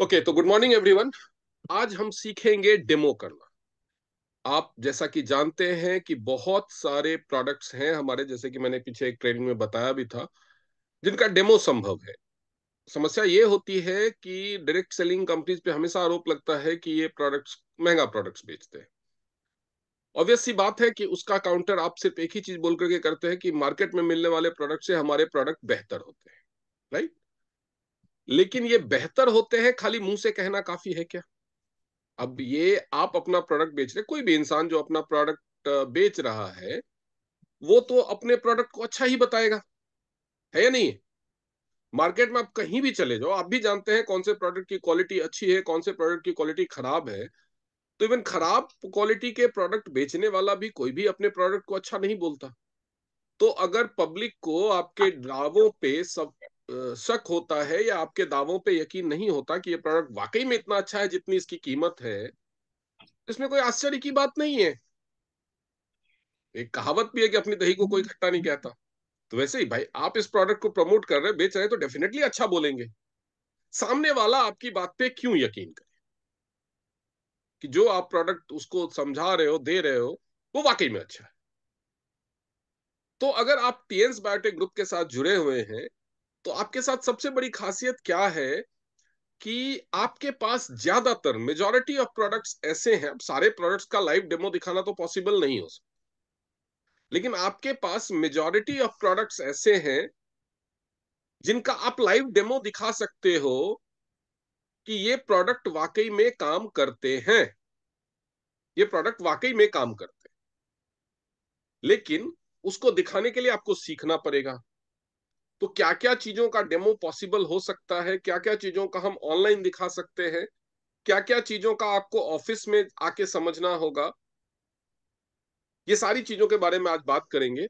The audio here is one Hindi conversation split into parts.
ओके, तो गुड मॉर्निंग एवरीवन। आज हम सीखेंगे डेमो करना। आप जैसा कि जानते हैं कि बहुत सारे प्रोडक्ट्स हैं हमारे, जैसे कि मैंने पीछे एक ट्रेनिंग में बताया भी था, जिनका डेमो संभव है। समस्या ये होती है कि डायरेक्ट सेलिंग कंपनीज पे हमेशा आरोप लगता है कि ये प्रोडक्ट्स महंगा प्रोडक्ट्स बेचते हैं। ऑब्वियस सी बात है कि उसका काउंटर आप सिर्फ एक ही चीज बोल करके करते हैं कि मार्केट में मिलने वाले प्रोडक्ट से हमारे प्रोडक्ट बेहतर होते हैं, राइट। लेकिन ये बेहतर होते हैं खाली मुंह से कहना काफी है क्या? अब ये आप अपना प्रोडक्ट बेच रहे, कोई भी इंसान जो अपना प्रोडक्ट बेच रहा है, वो तो अपने प्रोडक्ट को अच्छा ही बताएगा, है या नहीं? मार्केट में आप कहीं भी चले जाओ, आप भी जानते हैं कौन से प्रोडक्ट की क्वालिटी अच्छी है, कौन से प्रोडक्ट की क्वालिटी खराब है। तो इवन खराब क्वालिटी के प्रोडक्ट बेचने वाला भी कोई भी अपने प्रोडक्ट को अच्छा नहीं बोलता। तो अगर पब्लिक को आपके दावों पे सब शक होता है या आपके दावों पे यकीन नहीं होता कि ये प्रोडक्ट वाकई में इतना अच्छा है जितनी इसकी कीमत है, इसमें कोई आश्चर्य की बात नहीं है। एक कहावत भी है कि अपनी दही को कोई खट्टा नहीं कहता। तो वैसे ही भाई, आप इस प्रोडक्ट को प्रमोट कर रहे हैं, बेच रहे हैं, तो डेफिनेटली अच्छा बोलेंगे। सामने वाला आपकी बात पे क्यों यकीन करे कि जो आप प्रोडक्ट उसको समझा रहे हो, दे रहे हो, वो वाकई में अच्छा है। तो अगर आप टीएन्स बायोटेक ग्रुप के साथ जुड़े हुए हैं, तो आपके साथ सबसे बड़ी खासियत क्या है कि आपके पास ज्यादातर मेजॉरिटी ऑफ प्रोडक्ट्स ऐसे हैं। अब सारे प्रोडक्ट्स का लाइव डेमो दिखाना तो पॉसिबल नहीं हो सकता, लेकिन आपके पास मेजॉरिटी ऑफ प्रोडक्ट्स ऐसे हैं जिनका आप लाइव डेमो दिखा सकते हो कि ये प्रोडक्ट वाकई में काम करते हैं, ये प्रोडक्ट वाकई में काम करते हैं। लेकिन उसको दिखाने के लिए आपको सीखना पड़ेगा। तो क्या क्या चीजों का डेमो पॉसिबल हो सकता है, क्या क्या चीजों का हम ऑनलाइन दिखा सकते हैं, क्या क्या चीजों का आपको ऑफिस में आके समझना होगा, ये सारी चीजों के बारे में आज बात करेंगे।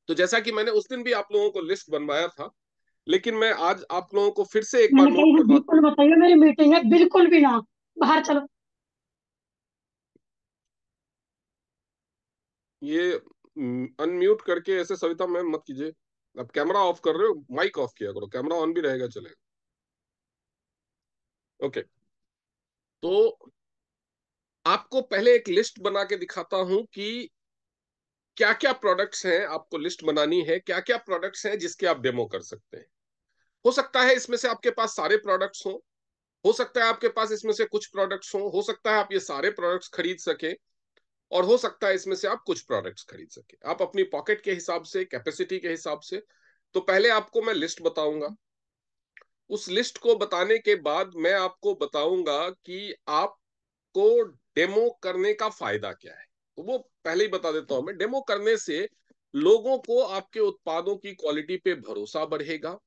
तो जैसा कि मैंने उस दिन भी आप लोगों को लिस्ट बनवाया था, लेकिन मैं आज आप लोगों को फिर से एक बार मैंने नोट कही है करवाता बिल्कुल हूँ। बताइए, मेरी मीटिंग है, बिल्कुल भी ना। बाहर चलो। ये अनम्यूट करके ऐसे सविता मैम मत कीजिए। अब कैमरा ऑफ कर रहे हो, माइक ऑफ किया करो, कैमरा ऑन भी रहेगा चलेगा। ओके, तो आपको पहले एक लिस्ट बना के दिखाता हूं कि क्या क्या प्रोडक्ट्स हैं। आपको लिस्ट बनानी है क्या क्या प्रोडक्ट्स हैं जिसके आप डेमो कर सकते हैं। हो सकता है इसमें से आपके पास सारे प्रोडक्ट्स हो सकता है आपके पास इसमें से कुछ प्रोडक्ट्स हो सकता है आप ये सारे प्रोडक्ट्स खरीद सके, और हो सकता है इसमें से आप कुछ प्रोडक्ट्स खरीद सके, आप अपनी पॉकेट के हिसाब से, कैपेसिटी के हिसाब से। तो पहले आपको मैं लिस्ट बताऊंगा, उस लिस्ट को बताने के बाद मैं आपको बताऊंगा कि आपको डेमो करने का फायदा क्या है। तो वो पहले ही बता देता हूं, मैं डेमो करने से लोगों को आपके उत्पादों की क्वालिटी पे भरोसा बढ़ेगा,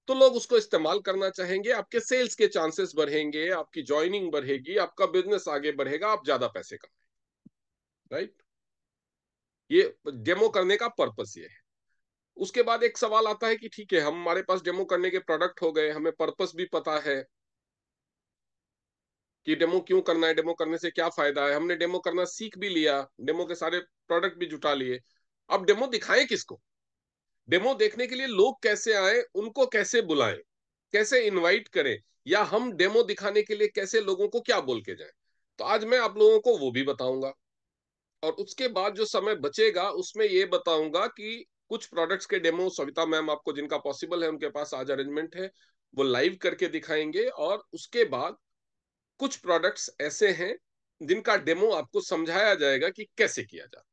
तो लोग उसको इस्तेमाल करना चाहेंगे, आपके सेल्स के चांसेस बढ़ेंगे, आपकी ज्वाइनिंग बढ़ेगी, आपका बिजनेस आगे बढ़ेगा, आप ज्यादा पैसे कमाएंगे, राइट। ये डेमो करने का पर्पस ये है। उसके बाद एक सवाल आता है कि ठीक है, हम हमारे पास डेमो करने के प्रोडक्ट हो गए, हमें पर्पस भी पता है कि डेमो क्यों करना है, डेमो करने से क्या फायदा है, हमने डेमो करना सीख भी लिया, डेमो के सारे प्रोडक्ट भी जुटा लिए। अब डेमो दिखाएं किसको? डेमो देखने के लिए लोग कैसे आए, उनको कैसे बुलाएं, कैसे इनवाइट करें, या हम डेमो दिखाने के लिए कैसे लोगों को क्या बोल के जाएं। तो आज मैं आप लोगों को वो भी बताऊंगा, और उसके बाद जो समय बचेगा उसमें ये बताऊंगा कि कुछ प्रोडक्ट्स के डेमो सविता मैम आपको जिनका पॉसिबल है, उनके पास आज अरेंजमेंट है, वो लाइव करके दिखाएंगे। और उसके बाद कुछ प्रोडक्ट्स ऐसे हैं जिनका डेमो आपको समझाया जाएगा कि कैसे किया जाता है,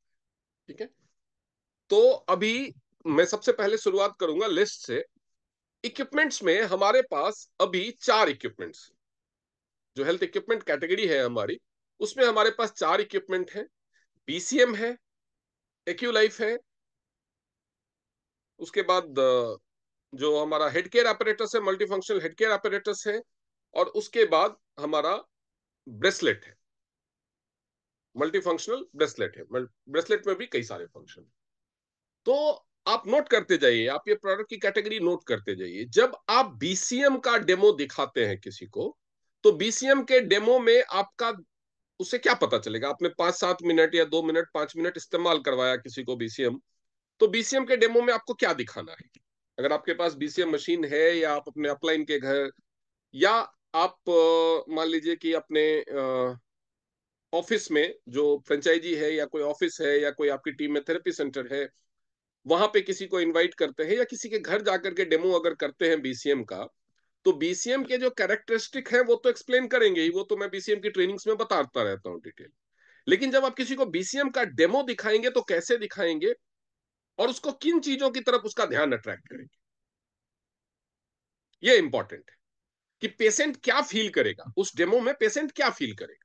ठीक है। तो अभी मैं सबसे पहले शुरुआत करूंगा लिस्ट से। इक्विपमेंट्स में हमारे पास अभी 4 इक्विपमेंट्स, जो हेल्थ इक्विपमेंट कैटेगरी है हमारी, उसमें हमारे पास 4 इक्विपमेंट है। पीसीएम है, एक्यूलाइफ है, उसके बाद जो हमारा हेड केयर अपरेटस है, मल्टीफंक्शनल हेड केयर अपरेटस है, और उसके बाद हमारा ब्रेसलेट है, मल्टीफंक्शनल ब्रेसलेट है। ब्रेसलेट में भी कई सारे फंक्शन। तो आप नोट करते जाइए, आप ये प्रोडक्ट की कैटेगरी नोट करते जाइए। जब आप बीसीएम का डेमो दिखाते हैं किसी को, तो बीसीएम के डेमो में आपका उसे क्या पता चलेगा? आपने 5-7 मिनट या 2 मिनट 5 मिनट इस्तेमाल करवाया किसी को बीसीएम, तो बीसीएम के डेमो में आपको क्या दिखाना है? अगर आपके पास बीसीएम मशीन है या आप अपने अपलाइन के घर या आप मान लीजिए कि अपने ऑफिस में जो फ्रेंचाइजी है या कोई ऑफिस है या कोई आपकी टीम में थेरेपी सेंटर है, वहां पे किसी को इनवाइट करते हैं या किसी के घर जाकर के डेमो अगर करते हैं बीसीएम का, तो बीसीएम के जो कैरेक्टरिस्टिक है वो तो एक्सप्लेन करेंगे ही, वो तो मैं बीसीएम की ट्रेनिंग्स में बताता रहता हूँ डिटेल। लेकिन जब आप किसी को बीसीएम का डेमो दिखाएंगे तो कैसे दिखाएंगे और उसको किन चीजों की तरफ उसका ध्यान अट्रैक्ट करेंगे, ये इंपॉर्टेंट है कि पेशेंट क्या फील करेगा उस डेमो में, पेशेंट क्या फील करेगा।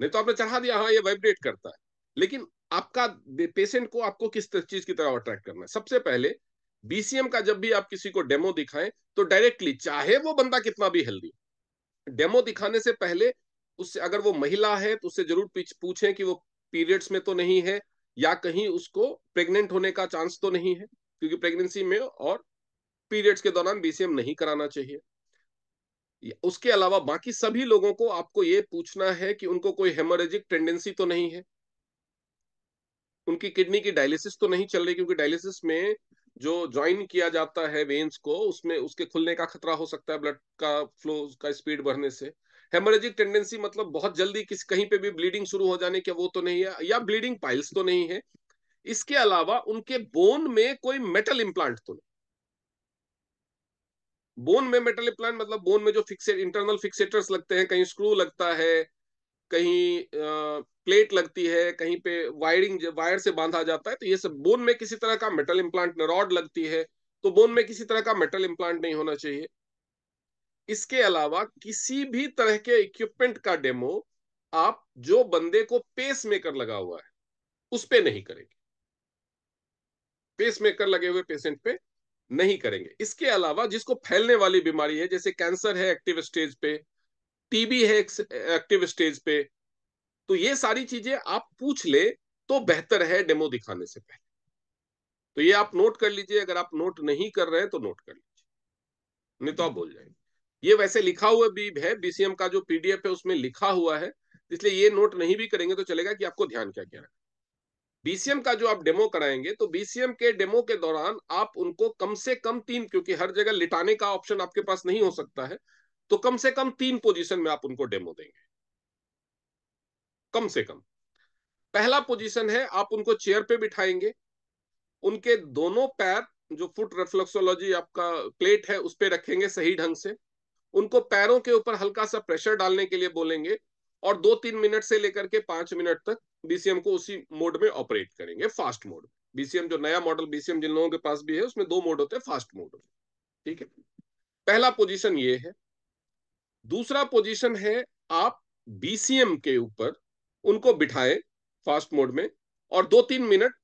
नहीं तो आपने चढ़ा दिया, हाँ ये वाइब्रेट करता है, लेकिन आपका पेशेंट को आपको किस चीज की तरह अट्रैक्ट करना है। सबसे पहले बीसीएम का जब भी आप किसी को डेमो दिखाएं तो डायरेक्टली, चाहे वो बंदा कितना भी हेल्दी, डेमो दिखाने से पहले उससे, अगर वो महिला है तो उससे जरूर पूछें कि वो पीरियड्स में तो नहीं है या कहीं उसको प्रेग्नेंट होने का चांस तो नहीं है, क्योंकि प्रेगनेंसी में और पीरियड्स के दौरान बीसीएम नहीं कराना चाहिए। उसके अलावा बाकी सभी लोगों को आपको ये पूछना है कि उनको कोई हेमोरेजिक टेंडेंसी तो नहीं है, उनकी किडनी की डायलिसिस तो नहीं चल रही, क्योंकि डायलिसिस में जो ज्वाइन किया जाता है वेन्स को, उसमें उसके खुलने का खतरा हो सकता है ब्लड का फ्लो का स्पीड बढ़ने से। हेमोरेजिक टेंडेंसी मतलब बहुत जल्दी किसी कहीं पे भी ब्लीडिंग शुरू हो जाने की वो तो नहीं है, या ब्लीडिंग पाइल्स तो नहीं है। इसके अलावा उनके बोन में कोई मेटल इंप्लांट तो नहीं। बोन में मेटल इंप्लांट मतलब बोन में जो फिक्सेट इंटरनल फिक्सेटर्स लगते हैं, कहीं स्क्रू लगता है, कहीं प्लेट लगती है, कहीं पे वायरिंग वायर से बांधा जाता है, तो ये सब बोन में किसी तरह का मेटल इंप्लांट, रॉड लगती है तो बोन में किसी तरह का मेटल इंप्लांट नहीं होना चाहिए। इसके अलावा किसी भी तरह के इक्विपमेंट का डेमो आप जो बंदे को पेस मेकर लगा हुआ है उस पे नहीं करेंगे, पेस मेकर लगे हुए पेशेंट पे नहीं करेंगे। इसके अलावा जिसको फैलने वाली बीमारी है, जैसे कैंसर है एक्टिव स्टेज पे, टीबी है एक्टिव स्टेज पे, तो ये सारी चीजें आप पूछ ले तो बेहतर है डेमो दिखाने से पहले। तो ये आप नोट कर लीजिए, अगर आप नोट नहीं कर रहे हैं तो नोट कर लीजिए, नहीं तो आप भूल जाएंगे। ये वैसे लिखा हुआ भी है, बीसीएम का जो पीडीएफ है उसमें लिखा हुआ है, इसलिए ये नोट नहीं भी करेंगे तो चलेगा कि आपको ध्यान क्या क्या रखना। बीसीएम का जो आप डेमो कराएंगे तो बीसीएम के डेमो के दौरान आप उनको कम से कम तीन, क्योंकि हर जगह लिटाने का ऑप्शन आपके पास नहीं हो सकता है, तो कम से कम तीन पोजीशन में आप उनको डेमो देंगे, कम से कम। पहला पोजीशन है आप उनको चेयर पे बिठाएंगे, उनके दोनों पैर जो फुट रिफ्लेक्सोलॉजी आपका प्लेट है उस पे रखेंगे सही ढंग से, उनको पैरों के ऊपर हल्का सा प्रेशर डालने के लिए बोलेंगे, और 2-3 मिनट से लेकर के 5 मिनट तक बीसीएम को उसी मोड में ऑपरेट करेंगे, फास्ट मोड। बीसीएम जो नया मॉडल बीसीएम जिन लोगों के पास भी है उसमें दो मोड होते हैं, फास्ट मोड। ठीक है, पहला पोजीशन ये है। दूसरा पोजीशन है आप बीसीएम के ऊपर उनको बिठाएं फास्ट मोड में और 2-3 मिनट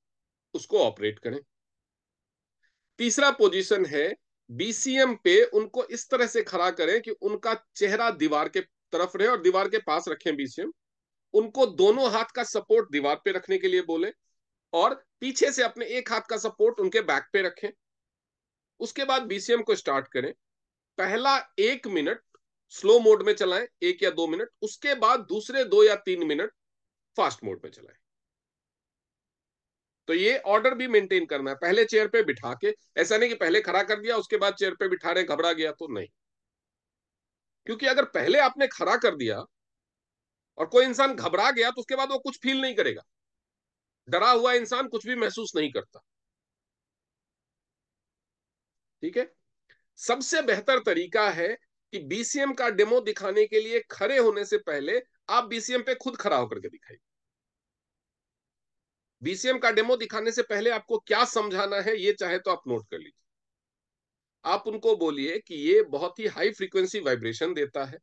उसको ऑपरेट करें। तीसरा पोजीशन है बीसीएम पे उनको इस तरह से खड़ा करें कि उनका चेहरा दीवार के तरफ रहे और दीवार के पास रखें बीसीएम, उनको दोनों हाथ का सपोर्ट दीवार पे रखने के लिए बोले और पीछे से अपने एक हाथ का सपोर्ट उनके बैक पे रखें। उसके बाद बीसीएम को स्टार्ट करें। पहला 1 मिनट स्लो मोड में चलाएं, 1 या 2 मिनट, उसके बाद दूसरे 2 या 3 मिनट फास्ट मोड में चलाएं। तो ये ऑर्डर भी मेंटेन करना है, पहले चेयर पे बिठा के, ऐसा नहीं कि पहले खड़ा कर दिया उसके बाद चेयर पे बिठा रहे घबरा गया तो नहीं। क्योंकि अगर पहले आपने खड़ा कर दिया और कोई इंसान घबरा गया तो उसके बाद वो कुछ फील नहीं करेगा, डरा हुआ इंसान कुछ भी महसूस नहीं करता। ठीक है, सबसे बेहतर तरीका है कि बीसीएम का डेमो दिखाने के लिए खड़े होने से पहले आप बीसीएम पे खुद खड़ा होकर के दिखाइए। बीसीएम का डेमो दिखाने से पहले आपको क्या समझाना है ये चाहे तो आप नोट कर लीजिए। आप उनको बोलिए कि ये बहुत ही हाई फ्रीक्वेंसी वाइब्रेशन देता है,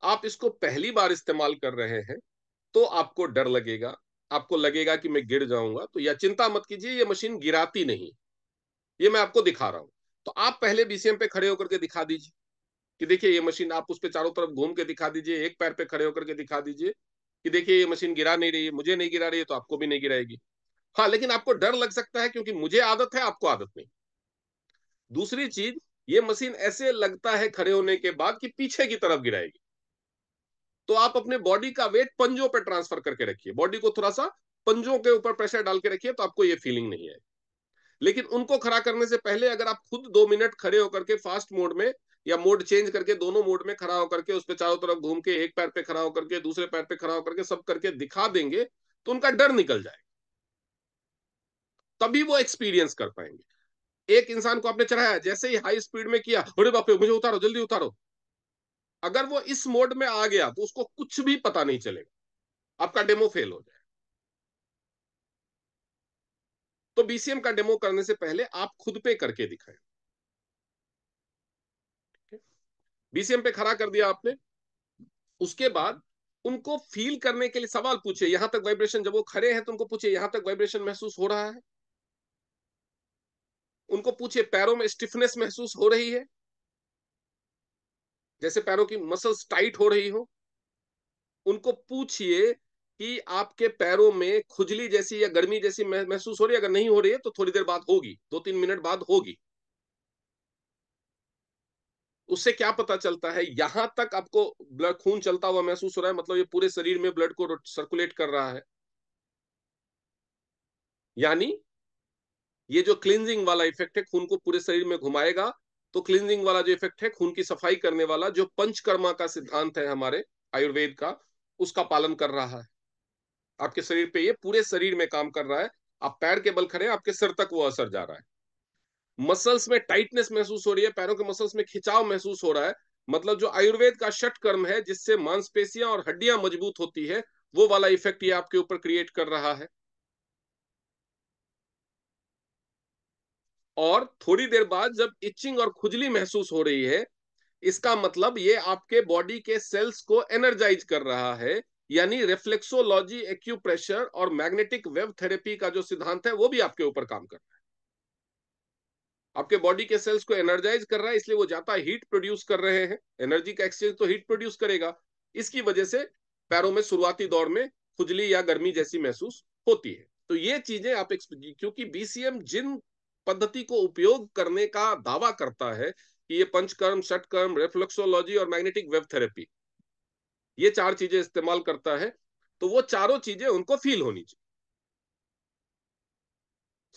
आप इसको पहली बार इस्तेमाल कर रहे हैं तो आपको डर लगेगा, आपको लगेगा कि मैं गिर जाऊंगा, तो यह चिंता मत कीजिए, ये मशीन गिराती नहीं, ये मैं आपको दिखा रहा हूं। तो आप पहले बीसीएम पे खड़े होकर के दिखा दीजिए कि देखिए ये मशीन, आप उस पे चारों तरफ घूम के दिखा दीजिए, एक पैर पे खड़े होकर के दिखा दीजिए कि देखिए ये मशीन गिरा नहीं रही है, मुझे नहीं गिरा रही है तो आपको भी नहीं गिराएगी। हाँ, लेकिन आपको डर लग सकता है क्योंकि मुझे आदत है, आपको आदत नहीं। दूसरी चीज, ये मशीन ऐसे लगता है खड़े होने के बाद कि पीछे की तरफ गिराएगी, तो आप अपने बॉडी का वेट पंजों पर ट्रांसफर करके रखिए, बॉडी को थोड़ा सा पंजों के ऊपर प्रेशर डाल के रखिए तो आपको ये फीलिंग नहीं है। लेकिन उनको खड़ा करने से पहले अगर आप खुद 2 मिनट खड़े होकर के फास्ट मोड में या मोड चेंज करके दोनों मोड में खड़ा होकर के उस पे चारों तरफ घूम के एक पैर पे खड़ा होकर के दूसरे पैर पे खड़ा होकर के सब करके दिखा देंगे तो उनका डर निकल जाए, तभी वो एक्सपीरियंस कर पाएंगे। एक इंसान को आपने चढ़ाया, जैसे ही हाई स्पीड में किया, अरे बाप रे मुझे उतारो जल्दी उतारो, अगर वो इस मोड में आ गया तो उसको कुछ भी पता नहीं चलेगा, आपका डेमो फेल हो जाए। तो बीसीएम का डेमो करने से पहले आप खुद पे करके दिखाएं। बीसीएम पे खड़ा कर दिया आपने, उसके बाद उनको फील करने के लिए सवाल पूछे, यहां तक वाइब्रेशन, जब वो खड़े हैं तो उनको पूछे यहां तक वाइब्रेशन महसूस हो रहा है, उनको पूछे पैरों में स्टिफनेस महसूस हो रही है, जैसे पैरों की मसल्स टाइट हो रही हो। उनको पूछिए कि आपके पैरों में खुजली जैसी या गर्मी जैसी महसूस हो रही है, अगर नहीं हो रही है तो थोड़ी देर बाद होगी, 2-3 मिनट बाद होगी। उससे क्या पता चलता है, यहां तक आपको ब्लड खून चलता हुआ महसूस हो रहा है, मतलब ये पूरे शरीर में ब्लड को सर्कुलेट कर रहा है। यानी ये जो क्लींजिंग वाला इफेक्ट है, खून को पूरे शरीर में घुमाएगा, तो क्लींजिंग वाला जो इफेक्ट है, खून की सफाई करने वाला जो पंचकर्मा का सिद्धांत है हमारे आयुर्वेद का, उसका पालन कर रहा है। आपके शरीर पे ये पूरे शरीर में काम कर रहा है। आप पैर के बल खड़े हैं, आपके सिर तक वो असर जा रहा है। मसल्स में टाइटनेस महसूस हो रही है, पैरों के मसल्स में खिंचाव महसूस हो रहा है, मतलब जो आयुर्वेद का षट कर्म है जिससे मांसपेशियां और हड्डियां मजबूत होती है, वो वाला इफेक्ट ये आपके ऊपर क्रिएट कर रहा है। और थोड़ी देर बाद जब इचिंग और खुजली महसूस हो रही है, इसका मतलब ये आपके बॉडी के सेल्स को एनर्जाइज कर रहा है। यानी रिफ्लेक्सोलॉजी, एक्यूप्रेशर और मैग्नेटिक वेव थेरेपी का जो सिद्धांत है वो भी आपके ऊपर काम कर रहा है। आपके बॉडी के सेल्स को एनर्जाइज कर रहा है, इसलिए वो ज्यादा हीट प्रोड्यूस कर रहे हैं। एनर्जी का एक्सचेंज तो हीट प्रोड्यूस करेगा। इसकी वजह से पैरों में शुरुआती दौर में खुजली या गर्मी जैसी महसूस होती है। तो ये चीजें आप, क्योंकि बीसीएम जिन पद्धति को उपयोग करने का दावा करता है कि ये पंचकर्म, षटकर्म, रिफ्लेक्सोलॉजी और मैग्नेटिक वेव थेरेपी, ये 4 चीजें इस्तेमाल करता है, तो वो चारों चीजें उनको फील होनी चाहिए।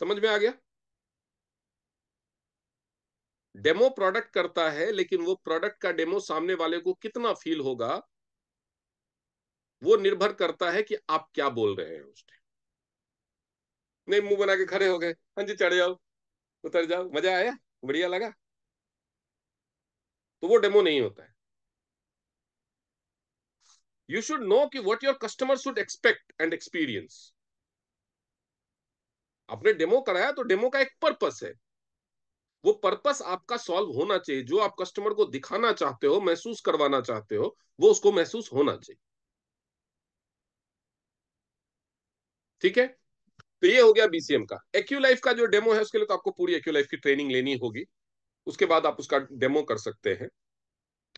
समझ में आ गया? डेमो प्रोडक्ट करता है, लेकिन वो प्रोडक्ट का डेमो सामने वाले को कितना फील होगा, वो निर्भर करता है कि आप क्या बोल रहे हैं उस टाइम। नहीं, मुंह बना के खड़े हो गए, हाँ जी चढ़ जाओ, उतर जाओ, मजा आया, बढ़िया लगा, तो वो डेमो नहीं होता है। यू शुड नो कि what your customer should expect and experience. आपने डेमो कराया तो डेमो का एक पर्पस है, वो पर्पस आपका सॉल्व होना चाहिए। जो आप कस्टमर को दिखाना चाहते हो, महसूस करवाना चाहते हो, वो उसको महसूस होना चाहिए। ठीक है? तो ये हो गया बीसीएम का। एक्यूलाइफ का जो डेमो है, उसके लिए तो आपको पूरी एक्यूलाइफ की ट्रेनिंग लेनी होगी, उसके बाद आप उसका डेमो कर सकते हैं।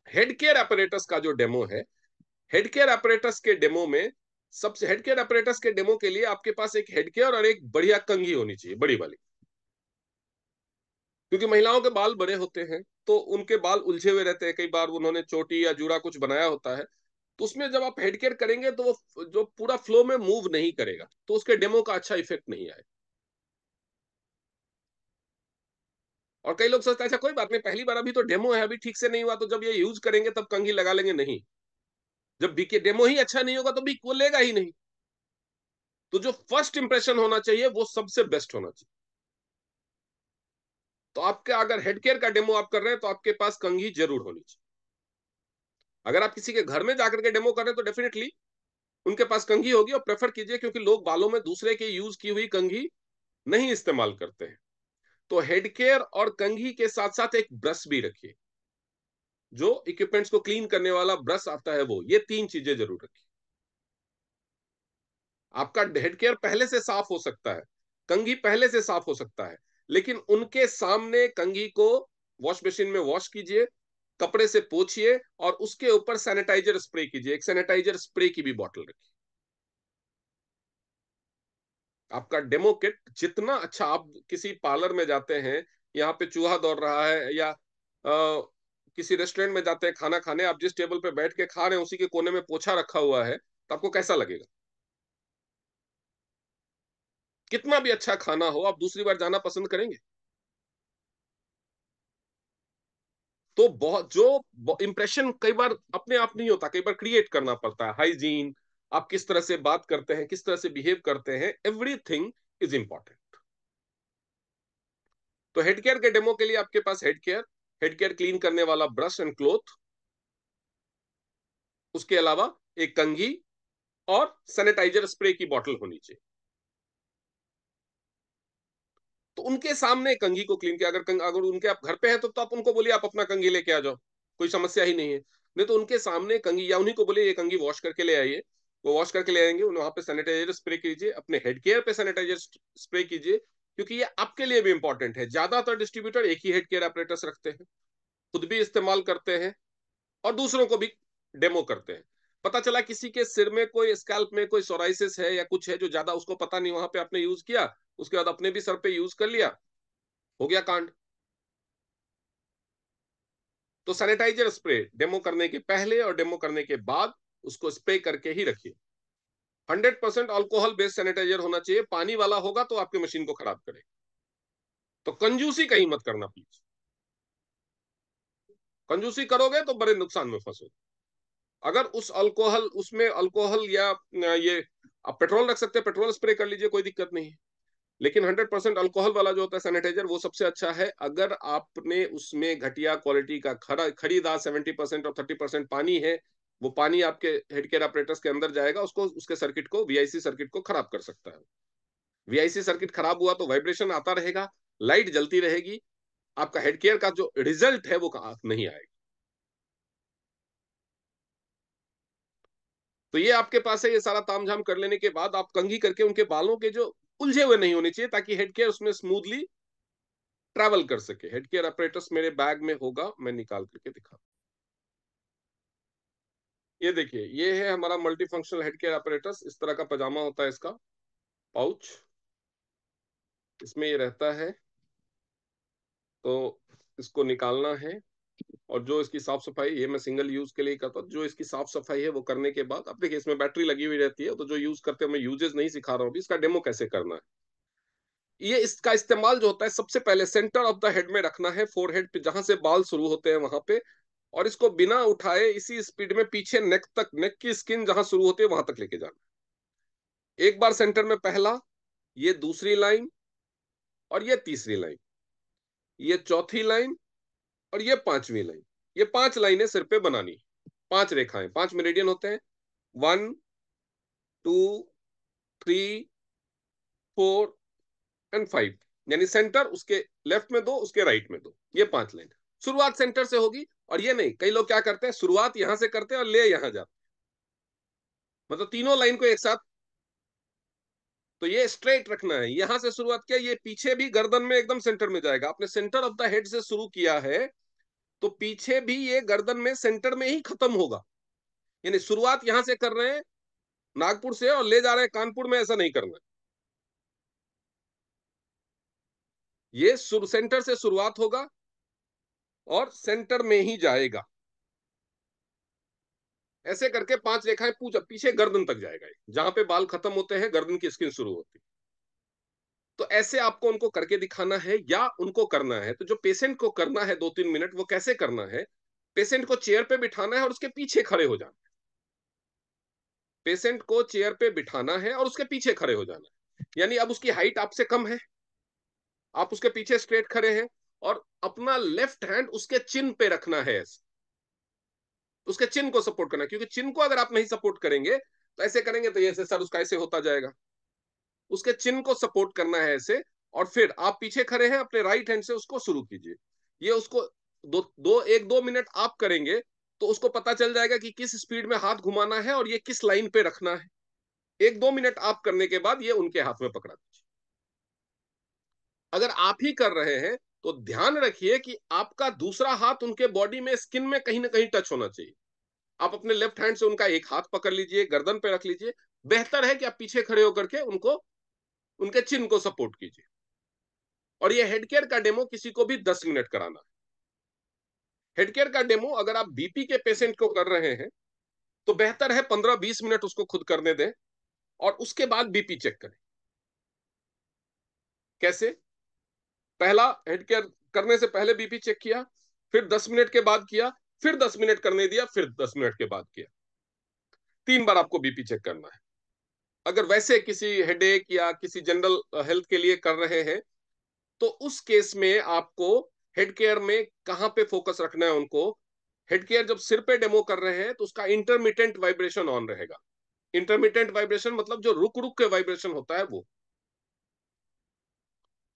हेड केयर अपरेटस का जो डेमो है, हेड केयर अपरेटस के डेमो में, सबसे हेड केयर अपरेटस के डेमो के लिए आपके पास एक हेड केयर और एक बढ़िया कंघी होनी चाहिए, बड़ी वाली। क्योंकि महिलाओं के बाल बड़े होते हैं, तो उनके बाल उलझे हुए रहते हैं, कई बार उन्होंने चोटी या जूड़ा कुछ बनाया होता है, तो उसमें जब आप हेड केयर करेंगे तो वो जो पूरा फ्लो में मूव नहीं करेगा, तो उसके डेमो का अच्छा इफेक्ट नहीं आएगा। और कई लोग सोचते हैं अच्छा कोई बात नहीं, पहली बार अभी तो डेमो है, अभी ठीक से नहीं हुआ, तो जब ये यूज करेंगे तब कंघी लगा लेंगे। नहीं, जब बीके डेमो ही अच्छा नहीं होगा तो बीक वो लेगा ही नहीं। तो जो फर्स्ट इंप्रेशन होना चाहिए वो सबसे बेस्ट होना चाहिए। तो आपका अगर हेड केयर का डेमो आप कर रहे हैं तो आपके पास कंघी जरूर होनी चाहिए। अगर आप किसी के घर में जाकर के डेमो कर रहे हैं तो डेफिनेटली उनके पास कंघी होगी, और प्रेफर कीजिए, क्योंकि लोग बालों में दूसरे के यूज की हुई कंघी नहीं इस्तेमाल करते हैं। तो हेड केयर और कंघी के साथ साथ एक ब्रश भी रखिए, जो इक्विपमेंट्स को क्लीन करने वाला ब्रश आता है वो, ये 3 चीजें जरूर रखिए। आपका हेड केयर पहले से साफ हो सकता है, कंघी पहले से साफ हो सकता है, लेकिन उनके सामने कंघी को वॉश मशीन में वॉश कीजिए, कपड़े से पोछिए, और उसके ऊपर सैनिटाइजर स्प्रे कीजिए। एक सैनिटाइजर स्प्रे की भी बॉटल रखिए। आपका डेमो किट जितना अच्छा, आप किसी पार्लर में जाते हैं, यहाँ पे चूहा दौड़ रहा है, या किसी रेस्टोरेंट में जाते हैं खाना खाने, आप जिस टेबल पे बैठ के खा रहे हैं उसी के कोने में पोछा रखा हुआ है, तो आपको कैसा लगेगा? कितना भी अच्छा खाना हो, आप दूसरी बार जाना पसंद करेंगे? तो बहुत जो इंप्रेशन कई बार अपने आप नहीं होता, कई बार क्रिएट करना पड़ता है। हाइजीन, आप किस तरह से बात करते हैं, किस तरह से बिहेव करते हैं, एवरीथिंग इज इंपॉर्टेंट। तो हेड केयर के डेमो के लिए आपके पास हेड केयर क्लीन करने वाला ब्रश एंड क्लोथ, उसके अलावा एक कंघी और सैनिटाइजर स्प्रे की बोतल होनी चाहिए। तो उनके सामने कंघी को क्लीन किया, अगर उनके आप घर पे हैं तो आप उनको बोलिए आप अपना कंघी लेके आ जाओ, कोई समस्या ही नहीं है। नहीं तो उनके सामने कंघी, या उन्हीं को बोलिए ये कंघी वॉश करके ले आइए, वो वॉश करके ले आएंगे, वहां पे सैनिटाइजर स्प्रे कीजिए, अपने हेड केयर पे सैनिटाइजर स्प्रे कीजिए, क्योंकि ये आपके लिए भी इंपॉर्टेंट है। ज्यादातर डिस्ट्रीब्यूटर एक ही हेड केयर ऑपरेटर्स रखते हैं, खुद भी इस्तेमाल करते हैं और दूसरों को भी डेमो करते हैं। पता चला किसी के सिर में कोई, स्कैल्प में कोई सोराइसिस है या कुछ है जो ज्यादा उसको पता नहीं, वहां पे आपने यूज किया, उसके बाद अपने भी सर पे यूज कर लिया, हो गया कांड। तो सैनिटाइजर स्प्रे डेमो करने के पहले और डेमो करने के बाद उसको स्प्रे करके ही रखिए। 100% अल्कोहल बेस्ड सैनिटाइजर होना चाहिए, पानी वाला होगा तो आपकी मशीन को खराब करेगा। तो कंजूसी कहीं मत करना प्लीज, कंजूसी करोगे तो बड़े नुकसान में फंसोगे। अगर उस अल्कोहल, उसमें अल्कोहल या ये, आप पेट्रोल रख सकते हैं, पेट्रोल स्प्रे कर लीजिए, कोई दिक्कत नहीं है। लेकिन 100% अल्कोहल वाला जो होता है सैनिटाइजर, वो सबसे अच्छा है। अगर आपने उसमें घटिया क्वालिटी का खरीदा, 70% और 30% पानी है, वो पानी आपके हेड केयर ऑपरेटर्स के अंदर जाएगा, उसको, उसके सर्किट को, वीआईसी सर्किट को खराब कर सकता है। वीआईसी सर्किट खराब हुआ तो वाइब्रेशन आता रहेगा, लाइट जलती रहेगी, आपका हेड केयर का जो रिजल्ट है वो नहीं आएगा। तो ये आपके पास है, ये सारा तामझाम कर लेने के बाद आप कंघी करके उनके बालों के जो उलझे हुए नहीं होने चाहिए, ताकि हेड केयर उसमें स्मूथली ट्रैवल कर सके। हेड केयर अपरेटस मेरे बैग में होगा, मैं निकाल करके दिखा। ये देखिए, ये है हमारा multi functional head care apparatus. इस तरह का पजामा होता है इसका, पाउच, इसमें ये रहता है। तो इसको निकालना है, और जो इसकी साफ सफाई, ये मैं सिंगल यूज के लिए करता हूँ, जो इसकी साफ सफाई है वो करने के बाद, अब देखिए इसमें बैटरी लगी हुई रहती है, तो जो यूज करते हैं, मैं यूजेस नहीं सिखा रहा हूँ अभी, इसका डेमो कैसे करना है। ये इसका इस्तेमाल जो होता है, सबसे पहले सेंटर ऑफ द हेड में रखना है, फोरहेड पे जहां से बाल शुरू होते हैं वहां पे, और इसको बिना उठाए इसी स्पीड में पीछे नेक तक, नेक की स्किन जहां शुरू होती है वहां तक लेके जाना। एक बार सेंटर में पहला, ये दूसरी लाइन, और ये तीसरी लाइन, ये चौथी लाइन, और ये पांचवी लाइन। ये 5 लाइनें सिर पे बनानी, 5 रेखाएं, 5 मेरिडियन होते हैं। 1, 2, 3, 4 एंड 5, यानी सेंटर, उसके लेफ्ट में 2, उसके राइट में 2, ये 5 लाइन। शुरुआत सेंटर से होगी। और ये नहीं, कई लोग क्या करते हैं, शुरुआत यहां से करते हैं और ले यहां जाते हैं, मतलब तीनों लाइन को एक साथ। तो ये स्ट्रेट रखना है, यहां से शुरुआत किया, ये पीछे भी गर्दन में एकदम सेंटर में जाएगा। आपने सेंटर ऑफ द हेड से शुरू किया है, तो पीछे भी ये गर्दन में सेंटर में ही खत्म होगा। यानी शुरुआत यहां से कर रहे हैं नागपुर से, और ले जा रहे हैं कानपुर में, ऐसा नहीं करना। ये सेंटर से शुरुआत होगा और सेंटर में ही जाएगा। ऐसे करके 5 रेखाएं पूजा पीछे गर्दन तक जाएगा, जहां पे बाल खत्म होते हैं गर्दन की स्किन शुरू होती है। तो ऐसे आपको उनको करके दिखाना है, या उनको करना है तो जो पेशेंट को करना है 2-3 मिनट, वो कैसे करना है, पेशेंट को चेयर पे बिठाना है और उसके पीछे खड़े हो जाना है। पेशेंट को चेयर पे बिठाना है और उसके पीछे खड़े हो जाना है। यानी अब उसकी हाइट आपसे कम है, आप उसके पीछे स्ट्रेट खड़े हैं, और अपना लेफ्ट हैंड उसके चिन पे रखना है ऐसे। उसके चिन को सपोर्ट करना है, क्योंकि चिन को अगर आप नहीं सपोर्ट करेंगे, तो ऐसे करेंगे तो ऐसे सर उसका ऐसे होता जाएगा। उसके चिन को सपोर्ट करना है ऐसे। और फिर आप पीछे खड़े हैं, अपने राइट हैंड से उसको शुरू कीजिए। ये उसको 1-2 मिनट आप करेंगे, तो उसको पता चल जाएगा कि किस स्पीड में हाथ घुमाना है और ये किस लाइन पे रखना है। 1-2 मिनट आप करने के बाद ये उनके हाथ में पकड़ा दीजिए। अगर आप ही कर रहे हैं तो ध्यान रखिए कि आपका दूसरा हाथ उनके बॉडी में, स्किन में कहीं ना कहीं टच होना चाहिए। आप अपने लेफ्ट हैंड से उनका एक हाथ पकड़ लीजिए, गर्दन पे रख लीजिए। बेहतर है कि आप पीछे खड़े होकर के उनको, उनके चिन को सपोर्ट कीजिए। और ये हेड केयर का डेमो किसी को भी 10 मिनट कराना। हेड केयर का डेमो अगर आप बीपी के पेशेंट को कर रहे हैं, तो बेहतर है 15-20 मिनट उसको खुद करने दें, और उसके बाद बीपी चेक करें। कैसे? पहला, हेड केयर करने से पहले बीपी चेक किया, फिर 10 मिनट के बाद किया, फिर 10 मिनट करने दिया, फिर 10 मिनट के बाद किया। 3 बार आपको बीपी चेक करना है। अगर वैसे किसी हेडेक या किसी जनरल हेल्थ के लिए कर रहे हैं तो उस केस में आपको हेड केयर में कहां पे फोकस रखना है उनको। हेड केयर जब सिर पे डेमो कर रहे हैं तो उसका इंटरमिटेंट वाइब्रेशन ऑन रहेगा। इंटरमिटेंट वाइब्रेशन मतलब जो रुक रुक के वाइब्रेशन होता है, वो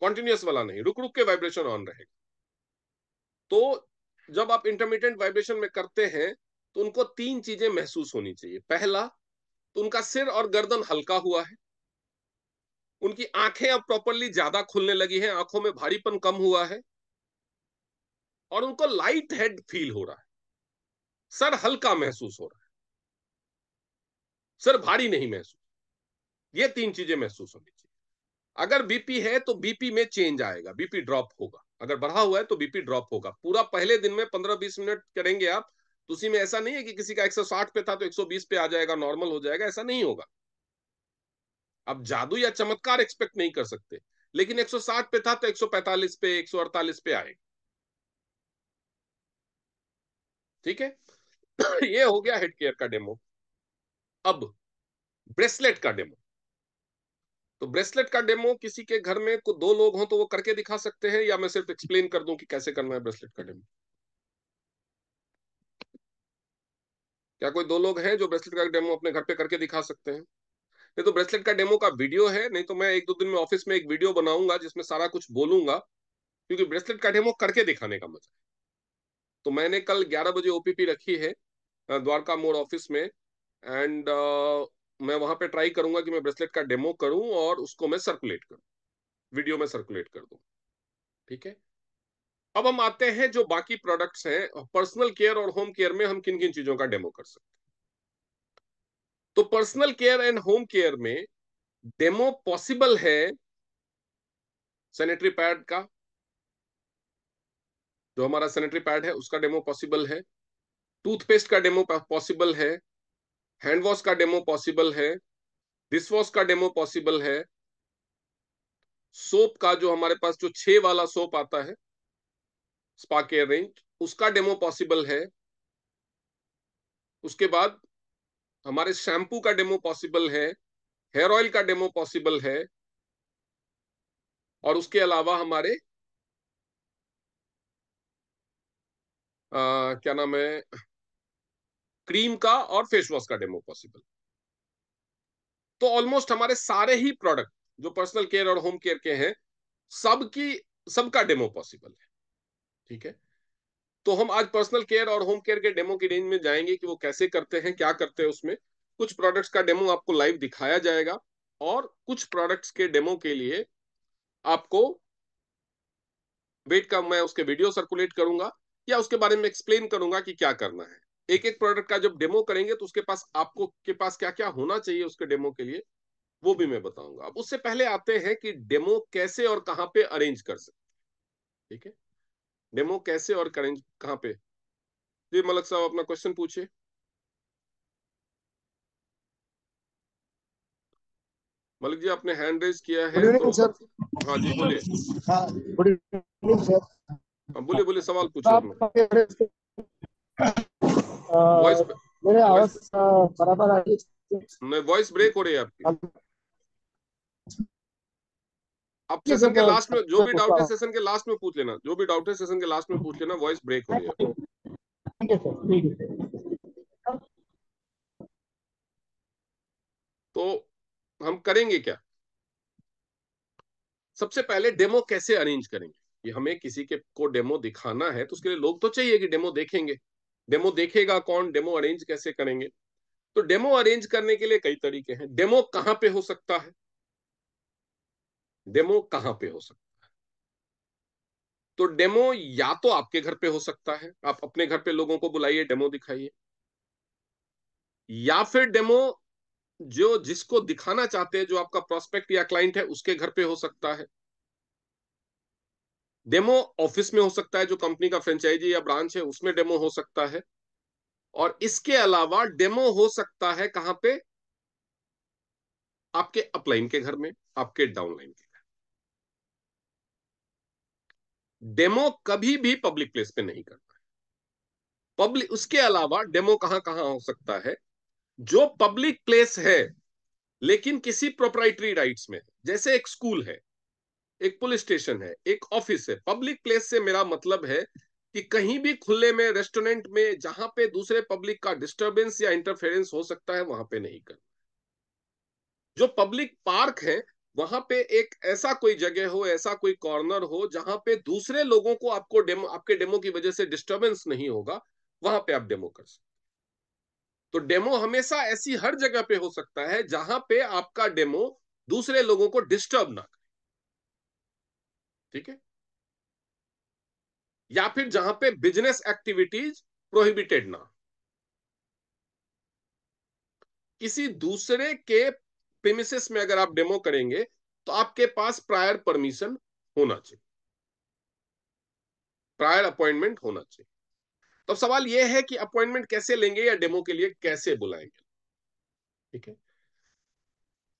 कॉन्टिन्यूअस वाला नहीं, रुक रुक के वाइब्रेशन ऑन रहेगा। तो जब आप इंटरमिटेंट वाइब्रेशन में करते हैं तो उनको 3 चीजें महसूस होनी चाहिए। पहला, तो उनका सिर और गर्दन हल्का हुआ है, उनकी आंखें अब प्रॉपरली ज्यादा खुलने लगी हैं, आंखों में भारीपन कम हुआ है, और उनको लाइट हेड फील हो रहा है, सर हल्का महसूस हो रहा है, सर भारी नहीं महसूस। ये 3 चीजें महसूस होनी चाहिए। अगर बीपी है तो बीपी में चेंज आएगा, बीपी ड्रॉप होगा। अगर बढ़ा हुआ है तो बीपी ड्रॉप होगा। पूरा पहले दिन में 15-20 मिनट करेंगे आप, तो उसी में ऐसा नहीं है कि किसी का 160 पे था तो 120 पे आ जाएगा, नॉर्मल हो जाएगा, ऐसा नहीं होगा। अब जादू या चमत्कार एक्सपेक्ट नहीं कर सकते, लेकिन 160 पे था तो 145 पे, 148 पे आएगा। ठीक है। ये हो गया हेड केयर का डेमो। अब ब्रेसलेट का डेमो। तो ब्रेसलेट का डेमो किसी के घर में को 2 लोग हों तो वो करके दिखा सकते हैं, या मैं सिर्फ एक्सप्लेन कर दूं कि कैसे करना है ब्रेसलेट का डेमो? क्या कोई 2 लोग हैं जो ब्रेसलेट का डेमो अपने घर पे करके दिखा सकते हैं? नहीं तो ब्रेसलेट का डेमो का वीडियो है, नहीं तो मैं 1-2 दिन में ऑफिस में एक वीडियो बनाऊंगा जिसमें सारा कुछ बोलूंगा, क्योंकि ब्रेसलेट का डेमो करके दिखाने का मजा है। तो मैंने कल 11 बजे ओपीपी रखी है द्वारका मोड़ ऑफिस में, एंड मैं वहां पे ट्राई करूंगा कि मैं ब्रेसलेट का डेमो करूं और उसको मैं सर्कुलेट करूं, वीडियो में सर्कुलेट कर दूं। ठीक है। अब हम आते हैं जो बाकी प्रोडक्ट्स हैं, पर्सनल केयर और होम केयर में हम किन किन चीजों का डेमो कर सकते हैं। तो personal care and home care में डेमो पॉसिबल है सैनिटरी पैड का, जो हमारा सैनिटरी पैड है उसका डेमो पॉसिबल है, टूथपेस्ट का डेमो पॉसिबल है, हैंड वॉश का डेमो पॉसिबल है, डिश वॉश का डेमो पॉसिबल है, सोप का जो हमारे पास जो 6 वाला सोप आता है स्पा केयर रेंज, उसका डेमो पॉसिबल है। उसके बाद हमारे शैम्पू का डेमो पॉसिबल है, हेयर ऑयल का डेमो पॉसिबल है, और उसके अलावा हमारे क्या नाम है, क्रीम का और फेस वॉश का डेमो पॉसिबल। तो ऑलमोस्ट हमारे सारे ही प्रोडक्ट जो पर्सनल केयर और होम केयर के हैं, सबकी सबका डेमो पॉसिबल है। ठीक है। तो हम आज पर्सनल केयर और होम केयर के डेमो की रेंज में जाएंगे कि वो कैसे करते हैं, क्या करते हैं उसमें। कुछ प्रोडक्ट्स का डेमो आपको लाइव दिखाया जाएगा, और कुछ प्रोडक्ट्स के डेमो के लिए आपको वेट का मैं उसके वीडियो सर्कुलेट करूंगा, या उसके बारे में एक्सप्लेन करूंगा कि क्या करना है। एक एक प्रोडक्ट का जब डेमो करेंगे तो उसके पास आपको के पास क्या क्या होना चाहिए उसके डेमो के लिए, वो भी मैं बताऊंगा। अब उससे पहले आते हैं कि डेमो कैसे और कहां पे अरेंज कर सकते हैं। ठीक है। डेमो कैसे और अरेंज कहां पे? जी मलक साहब अपना क्वेश्चन पूछिए। मलिक जी आपने हैंड रेज किया गुड है तो। Evening sir. हाँ जी बोलिए। हाँ, गुड इवनिंग सर। हाँ बोलिए बोलिए, सवाल पूछिए अपना। वॉइस मेरे वॉइस आवाज बराबर आ रही नहीं, वॉइस ब्रेक हो रही है आपकी। है? आप ठीक है सेशन सर, के लास्ट में जो मैं भी पूछता डाउट है हूँ। सेशन के लास्ट में पूछ लेना, जो भी डाउट है सेशन के लास्ट में पूछ लेना, वॉइस ब्रेक हो रही है आपकी। ठीक है सर, ठीक है। तो हम करेंगे क्या? सबसे पहले डेमो कैसे अरेंज करेंगे? ये हमें किसी के को डेमो दिखाना है तो उसके लिए लोग तो चाहिए कि डेमो देखेंगे। डेमो देखेगा कौन? डेमो अरेंज कैसे करेंगे? तो डेमो अरेंज करने के लिए कई तरीके हैं। डेमो कहां पे हो सकता है? डेमो कहां पे हो सकता है? तो डेमो या तो आपके घर पे हो सकता है, आप अपने घर पे लोगों को बुलाइए, डेमो दिखाइए। या फिर डेमो जो जिसको दिखाना चाहते हैं, जो आपका प्रोस्पेक्ट या क्लाइंट है, उसके घर पे हो सकता है। डेमो ऑफिस में हो सकता है, जो कंपनी का फ्रेंचाइजी या ब्रांच है उसमें डेमो हो सकता है। और इसके अलावा डेमो हो सकता है कहां पे? आपके अपलाइन के घर में, आपके डाउनलाइन के घर। डेमो कभी भी पब्लिक प्लेस पे नहीं करना है। पब्लिक, उसके अलावा डेमो कहां कहां हो सकता है? जो पब्लिक प्लेस है लेकिन किसी प्रोप्राइटरी राइट्स में, जैसे एक स्कूल है, एक पुलिस स्टेशन है, एक ऑफिस है। पब्लिक प्लेस से मेरा मतलब है कि कहीं भी खुले में, रेस्टोरेंट में, जहां पे दूसरे पब्लिक का डिस्टरबेंस या इंटरफेरेंस हो सकता है, वहां पे नहीं करना। जो पब्लिक पार्क है, वहां पे एक ऐसा कोई जगह हो, ऐसा कोई कॉर्नर हो जहां पे दूसरे लोगों को आपको डेमो, आपके डेमो की वजह से डिस्टरबेंस नहीं होगा, वहां पे आप डेमो कर सकते। तो डेमो हमेशा ऐसी हर जगह पे हो सकता है जहां पे आपका डेमो दूसरे लोगों को डिस्टर्ब ना करे। ठीक है? या फिर जहां पे बिजनेस एक्टिविटीज प्रोहिबिटेड ना, किसी दूसरे के प्रीमिसेस में अगर आप डेमो करेंगे तो आपके पास प्रायर परमिशन होना चाहिए, प्रायर अपॉइंटमेंट होना चाहिए। तो सवाल यह है कि अपॉइंटमेंट कैसे लेंगे या डेमो के लिए कैसे बुलाएंगे? ठीक है?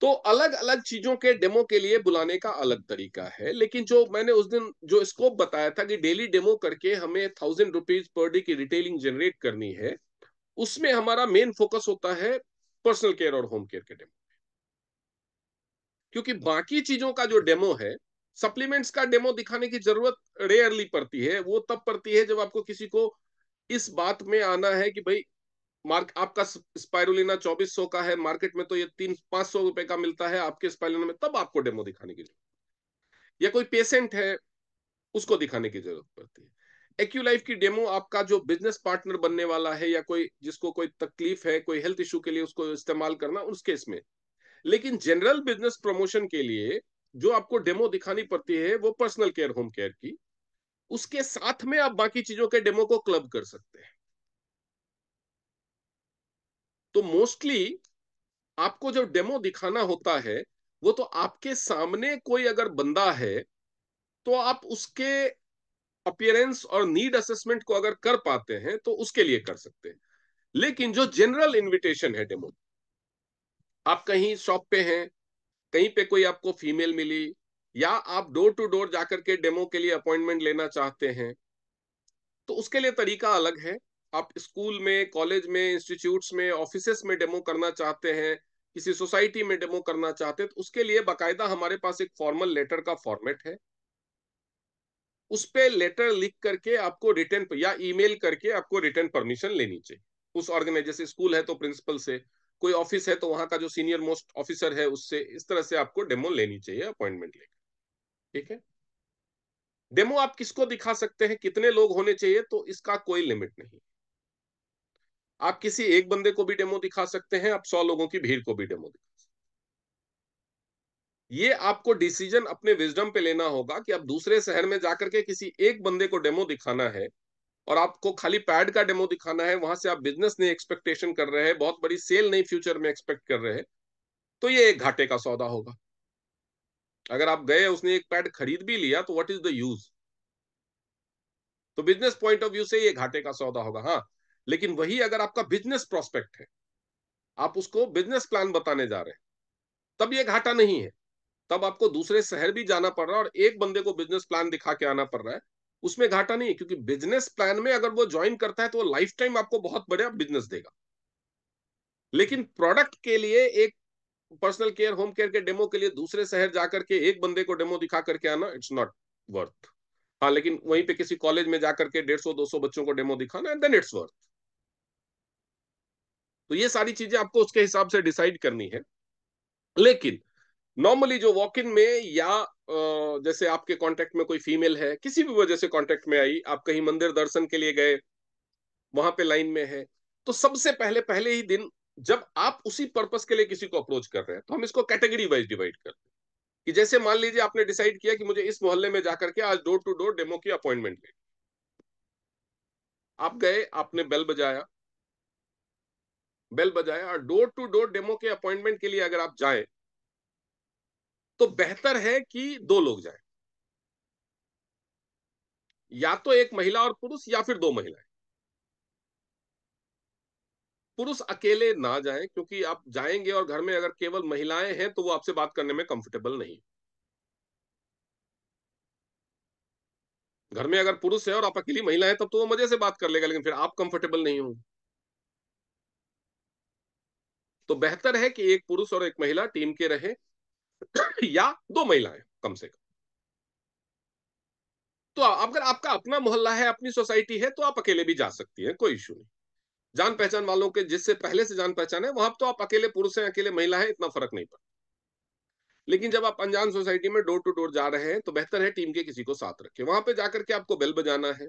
तो अलग अलग चीजों के डेमो के लिए बुलाने का अलग तरीका है, लेकिन जो मैंने उस दिन जो स्कोप बताया था कि डेली डेमो करके हमें 1000 रुपीज पर डे की रिटेलिंग जनरेट करनी है, उसमें हमारा मेन फोकस होता है पर्सनल केयर और होम केयर के डेमो। क्योंकि बाकी चीजों का जो डेमो है, सप्लीमेंट्स का डेमो दिखाने की जरूरत रेयरली पड़ती है। वो तब पड़ती है जब आपको किसी को इस बात में आना है कि भाई मार्क आपका स्पाइरुलिना 2400 का है, मार्केट में तो ये 300-500 रुपए का मिलता है, आपके स्पाइरुलिना में, तब आपको डेमो दिखाने की जरूरत, या कोई पेशेंट है उसको दिखाने की जरूरत पड़ती है। एक्यूलाइफ की डेमो आपका जो बिजनेस पार्टनर बनने वाला है, या कोई जिसको कोई तकलीफ है, कोई हेल्थ इशू के लिए उसको इस्तेमाल करना, उस केस में। लेकिन जनरल बिजनेस प्रमोशन के लिए जो आपको डेमो दिखानी पड़ती है वो पर्सनल केयर, होम केयर की, उसके साथ में आप बाकी चीजों के डेमो को क्लब कर सकते हैं। तो मोस्टली आपको जब डेमो दिखाना होता है, वो तो आपके सामने कोई अगर बंदा है तो आप उसके अपीयरेंस और नीड असेसमेंट को अगर कर पाते हैं तो उसके लिए कर सकते हैं। लेकिन जो जनरल इनविटेशन है डेमो, आप कहीं शॉप पे हैं, कहीं पे कोई आपको फीमेल मिली, या आप डोर टू डोर जाकर के डेमो के लिए अपॉइंटमेंट लेना चाहते हैं, तो उसके लिए तरीका अलग है। आप स्कूल में, कॉलेज में, इंस्टीट्यूट्स में, ऑफिसेस में डेमो करना चाहते हैं, किसी सोसाइटी में डेमो करना चाहते हैं, तो उसके लिए बाकायदा हमारे पास एक फॉर्मल लेटर का फॉर्मेट है। उस पे लेटर लिख करके आपको रिटर्न, या ईमेल करके आपको रिटर्न परमिशन लेनी चाहिए उस ऑर्गेनाइज, जैसे स्कूल है तो प्रिंसिपल से, कोई ऑफिस है तो वहां का जो सीनियर मोस्ट ऑफिसर है उससे, इस तरह से आपको डेमो लेनी चाहिए अपॉइंटमेंट लेकर। ठीक है? डेमो आप किसको दिखा सकते हैं, कितने लोग होने चाहिए, तो इसका कोई लिमिट नहीं। आप किसी एक बंदे को भी डेमो दिखा सकते हैं, आप 100 लोगों की भीड़ को भी डेमो दिखा सकते हैं। ये आपको डिसीजन अपने विजडम पे लेना होगा कि आप दूसरे शहर में जाकर के किसी एक बंदे को डेमो दिखाना है, और आपको खाली पैड का डेमो दिखाना है, वहां से आप बिजनेस नहीं एक्सपेक्टेशन कर रहे हैं, बहुत बड़ी सेल नहीं फ्यूचर में एक्सपेक्ट कर रहे हैं, तो ये एक घाटे का सौदा होगा। अगर आप गए, उसने एक पैड खरीद भी लिया, तो व्हाट इज द यूज? तो बिजनेस पॉइंट ऑफ व्यू से ये घाटे का सौदा होगा। हाँ, लेकिन वही अगर आपका बिजनेस प्रोस्पेक्ट है, आप उसको बिजनेस प्लान बताने जा रहे हैं, तब ये घाटा नहीं है। तब आपको दूसरे शहर भी जाना पड़ रहा है और एक बंदे को बिजनेस प्लान दिखा के आना पड़ रहा है, उसमें घाटा नहीं है, क्योंकि बिजनेस प्लान में अगर वो ज्वाइन करता है तो वो लाइफ टाइम आपको बहुत बड़ा बिजनेस देगा। लेकिन प्रोडक्ट के लिए, एक पर्सनल केयर, होम केयर के डेमो के लिए दूसरे शहर जाकर के एक बंदे को डेमो दिखा करके आना, इट्स नॉट वर्थ। हाँ, लेकिन वहीं पे किसी कॉलेज में जाकर के 150-200 बच्चों को डेमो दिखाना, देन इट्स वर्थ। तो ये सारी चीजें आपको उसके हिसाब से डिसाइड करनी है। लेकिन नॉर्मली जो वॉक इन में, या जैसे आपके कांटेक्ट में कोई फीमेल है, किसी भी वजह से कांटेक्ट में आई, आप कहीं मंदिर दर्शन के लिए गए, वहां पे लाइन में है, तो सबसे पहले पहले ही दिन जब आप उसी पर्पस के लिए किसी को अप्रोच कर रहे हैं, तो हम इसको कैटेगरी वाइज डिवाइड करते हैं। कि जैसे मान लीजिए आपने डिसाइड किया कि मुझे इस मोहल्ले में जाकर के आज डोर टू डोर डेमो की अपॉइंटमेंट ले, आप गए, आपने बेल बजाया, और डोर टू डोर डेमो के अपॉइंटमेंट के लिए अगर आप जाए, तो बेहतर है कि दो लोग जाए, या तो एक महिला और पुरुष, या फिर दो महिलाएं। पुरुष अकेले ना जाएं, क्योंकि आप जाएंगे और घर में अगर केवल महिलाएं हैं तो वो आपसे बात करने में कंफर्टेबल नहीं। घर में अगर पुरुष है और आप अकेली महिला है तब तो वो मजे से बात कर लेगा, लेकिन फिर आप कंफर्टेबल नहीं हो। तो बेहतर है कि एक पुरुष और एक महिला टीम के रहे या दो महिलाएं कम से कम। तो अगर आपका अपना मोहल्ला है, अपनी सोसाइटी है, तो आप अकेले भी जा सकती हैं, कोई इशू नहीं। जान पहचान वालों के जिससे पहले से जान पहचान है वहां तो आप अकेले पुरुष हैं अकेले महिला है इतना फर्क नहीं पड़ता। लेकिन जब आप अनजान सोसाइटी में डोर टू डोर जा रहे हैं तो बेहतर है टीम के किसी को साथ रखें। वहां पे जाकर के आपको बेल बजाना है,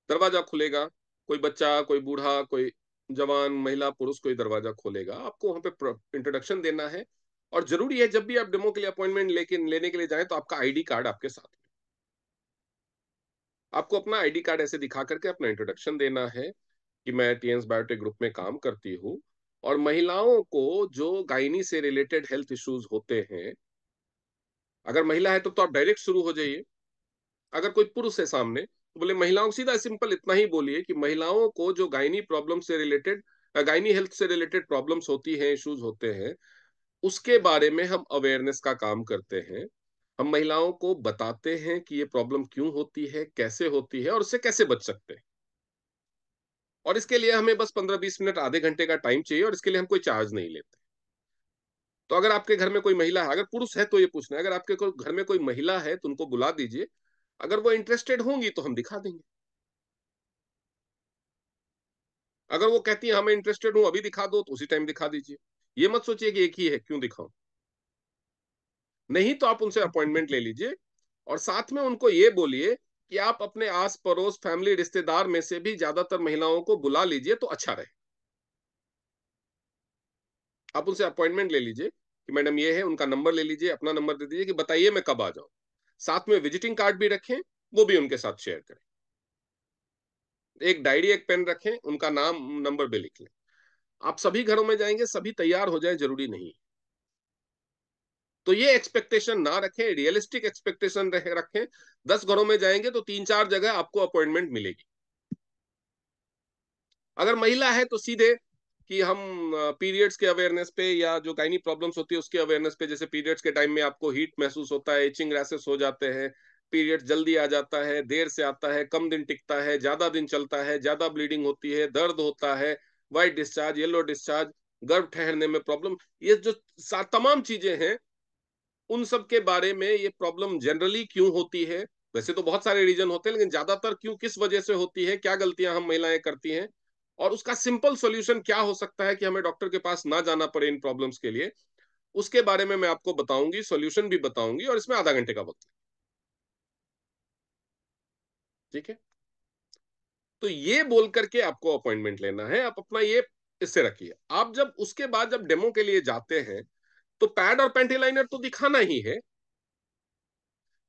दरवाजा खुलेगा, कोई बच्चा, कोई बूढ़ा, कोई जवान, महिला, पुरुष, कोई दरवाजा खोलेगा, आपको वहां पे इंट्रोडक्शन देना है। और जरूरी है जब भी आप डेमो के लिए अपॉइंटमेंट लेने के लिए जाएं तो आपका आईडी कार्ड आपके साथ में। आपको अपना आईडी कार्ड ऐसे दिखा करके अपना इंट्रोडक्शन देना है कि मैं टीएंस बायोटेक ग्रुप में काम करती हूँ। और महिलाओं को जो गायनी से रिलेटेड हेल्थ इश्यूज होते हैं, अगर महिला है तो आप डायरेक्ट शुरू हो जाइए। अगर कोई पुरुष है सामने तो बोले महिलाओं को सीधा सिंपल इतना ही बोलिए कि महिलाओं को जो गायनी प्रॉब्लम से रिलेटेड, गायनी हेल्थ से रिलेटेड प्रॉब्लम्स होती हैं, इश्यूज होते हैं, उसके बारे में हम अवेयरनेस का काम करते हैं। हम महिलाओं को बताते हैं कि ये प्रॉब्लम क्यों होती है, कैसे होती है और उससे कैसे बच सकते हैं। और इसके लिए हमें बस 15-20 मिनट, आधे घंटे का टाइम चाहिए और इसके लिए हम कोई चार्ज नहीं लेते। तो अगर आपके घर में कोई महिला है, अगर पुरुष है तो ये पूछना है, अगर आपके घर में कोई महिला है तो उनको बुला दीजिए। अगर वो इंटरेस्टेड होंगी तो हम दिखा देंगे। अगर वो कहती है हमें इंटरेस्टेड हूं अभी दिखा दो तो उसी टाइम दिखा दीजिए। ये मत सोचिए कि एक ही है क्यों दिखाऊं। नहीं तो आप उनसे अपॉइंटमेंट ले लीजिए और साथ में उनको ये बोलिए कि आप अपने आस पड़ोस, फैमिली, रिश्तेदार में से भी ज्यादातर महिलाओं को बुला लीजिए तो अच्छा रहे। आप उनसे अपॉइंटमेंट ले लीजिए कि मैडम ये है, उनका नंबर ले लीजिए, अपना नंबर दे दीजिए कि बताइए मैं कब आ जाऊं। साथ में विजिटिंग कार्ड भी रखें, वो भी उनके साथ शेयर करें। एक डायरी, एक पेन रखें, उनका नाम नंबर भी लिख लें। आप सभी घरों में जाएंगे सभी तैयार हो जाए जरूरी नहीं। तो ये एक्सपेक्टेशन ना रखें, रियलिस्टिक एक्सपेक्टेशन रखें। 10 घरों में जाएंगे तो 3-4 जगह आपको अपॉइंटमेंट मिलेगी। अगर महिला है तो सीधे कि हम पीरियड्स के अवेयरनेस पे या जो गायनी प्रॉब्लम्स होती है उसके अवेयरनेस पे, जैसे पीरियड्स के टाइम में आपको हीट महसूस होता है, इचिंग रैशेस हो जाते हैं, पीरियड्स जल्दी आ जाता है, देर से आता है, कम दिन टिकता है, ज्यादा दिन चलता है, ज्यादा ब्लीडिंग होती है, दर्द होता है, व्हाइट डिस्चार्ज, येलो डिस्चार्ज, गर्भ ठहरने में प्रॉब्लम, ये जो तमाम चीजें हैं उन सब के बारे में, ये प्रॉब्लम जनरली क्यों होती है, वैसे तो बहुत सारे रीजन होते हैं लेकिन ज्यादातर क्यों, किस वजह से होती है, क्या गलतियां हम महिलाएं करती हैं और उसका सिंपल सॉल्यूशन क्या हो सकता है कि हमें डॉक्टर के पास ना जाना पड़े इन प्रॉब्लम्स के लिए, उसके बारे में मैं आपको बताऊंगी, सॉल्यूशन भी बताऊंगी और इसमें आधा घंटे का वक्त है। ठीक है, तो ये बोल करके आपको अपॉइंटमेंट लेना है। आप अपना ये इससे रखिए। आप जब उसके बाद जब डेमो के लिए जाते हैं तो पैड और पेंटी लाइनर तो दिखाना ही है।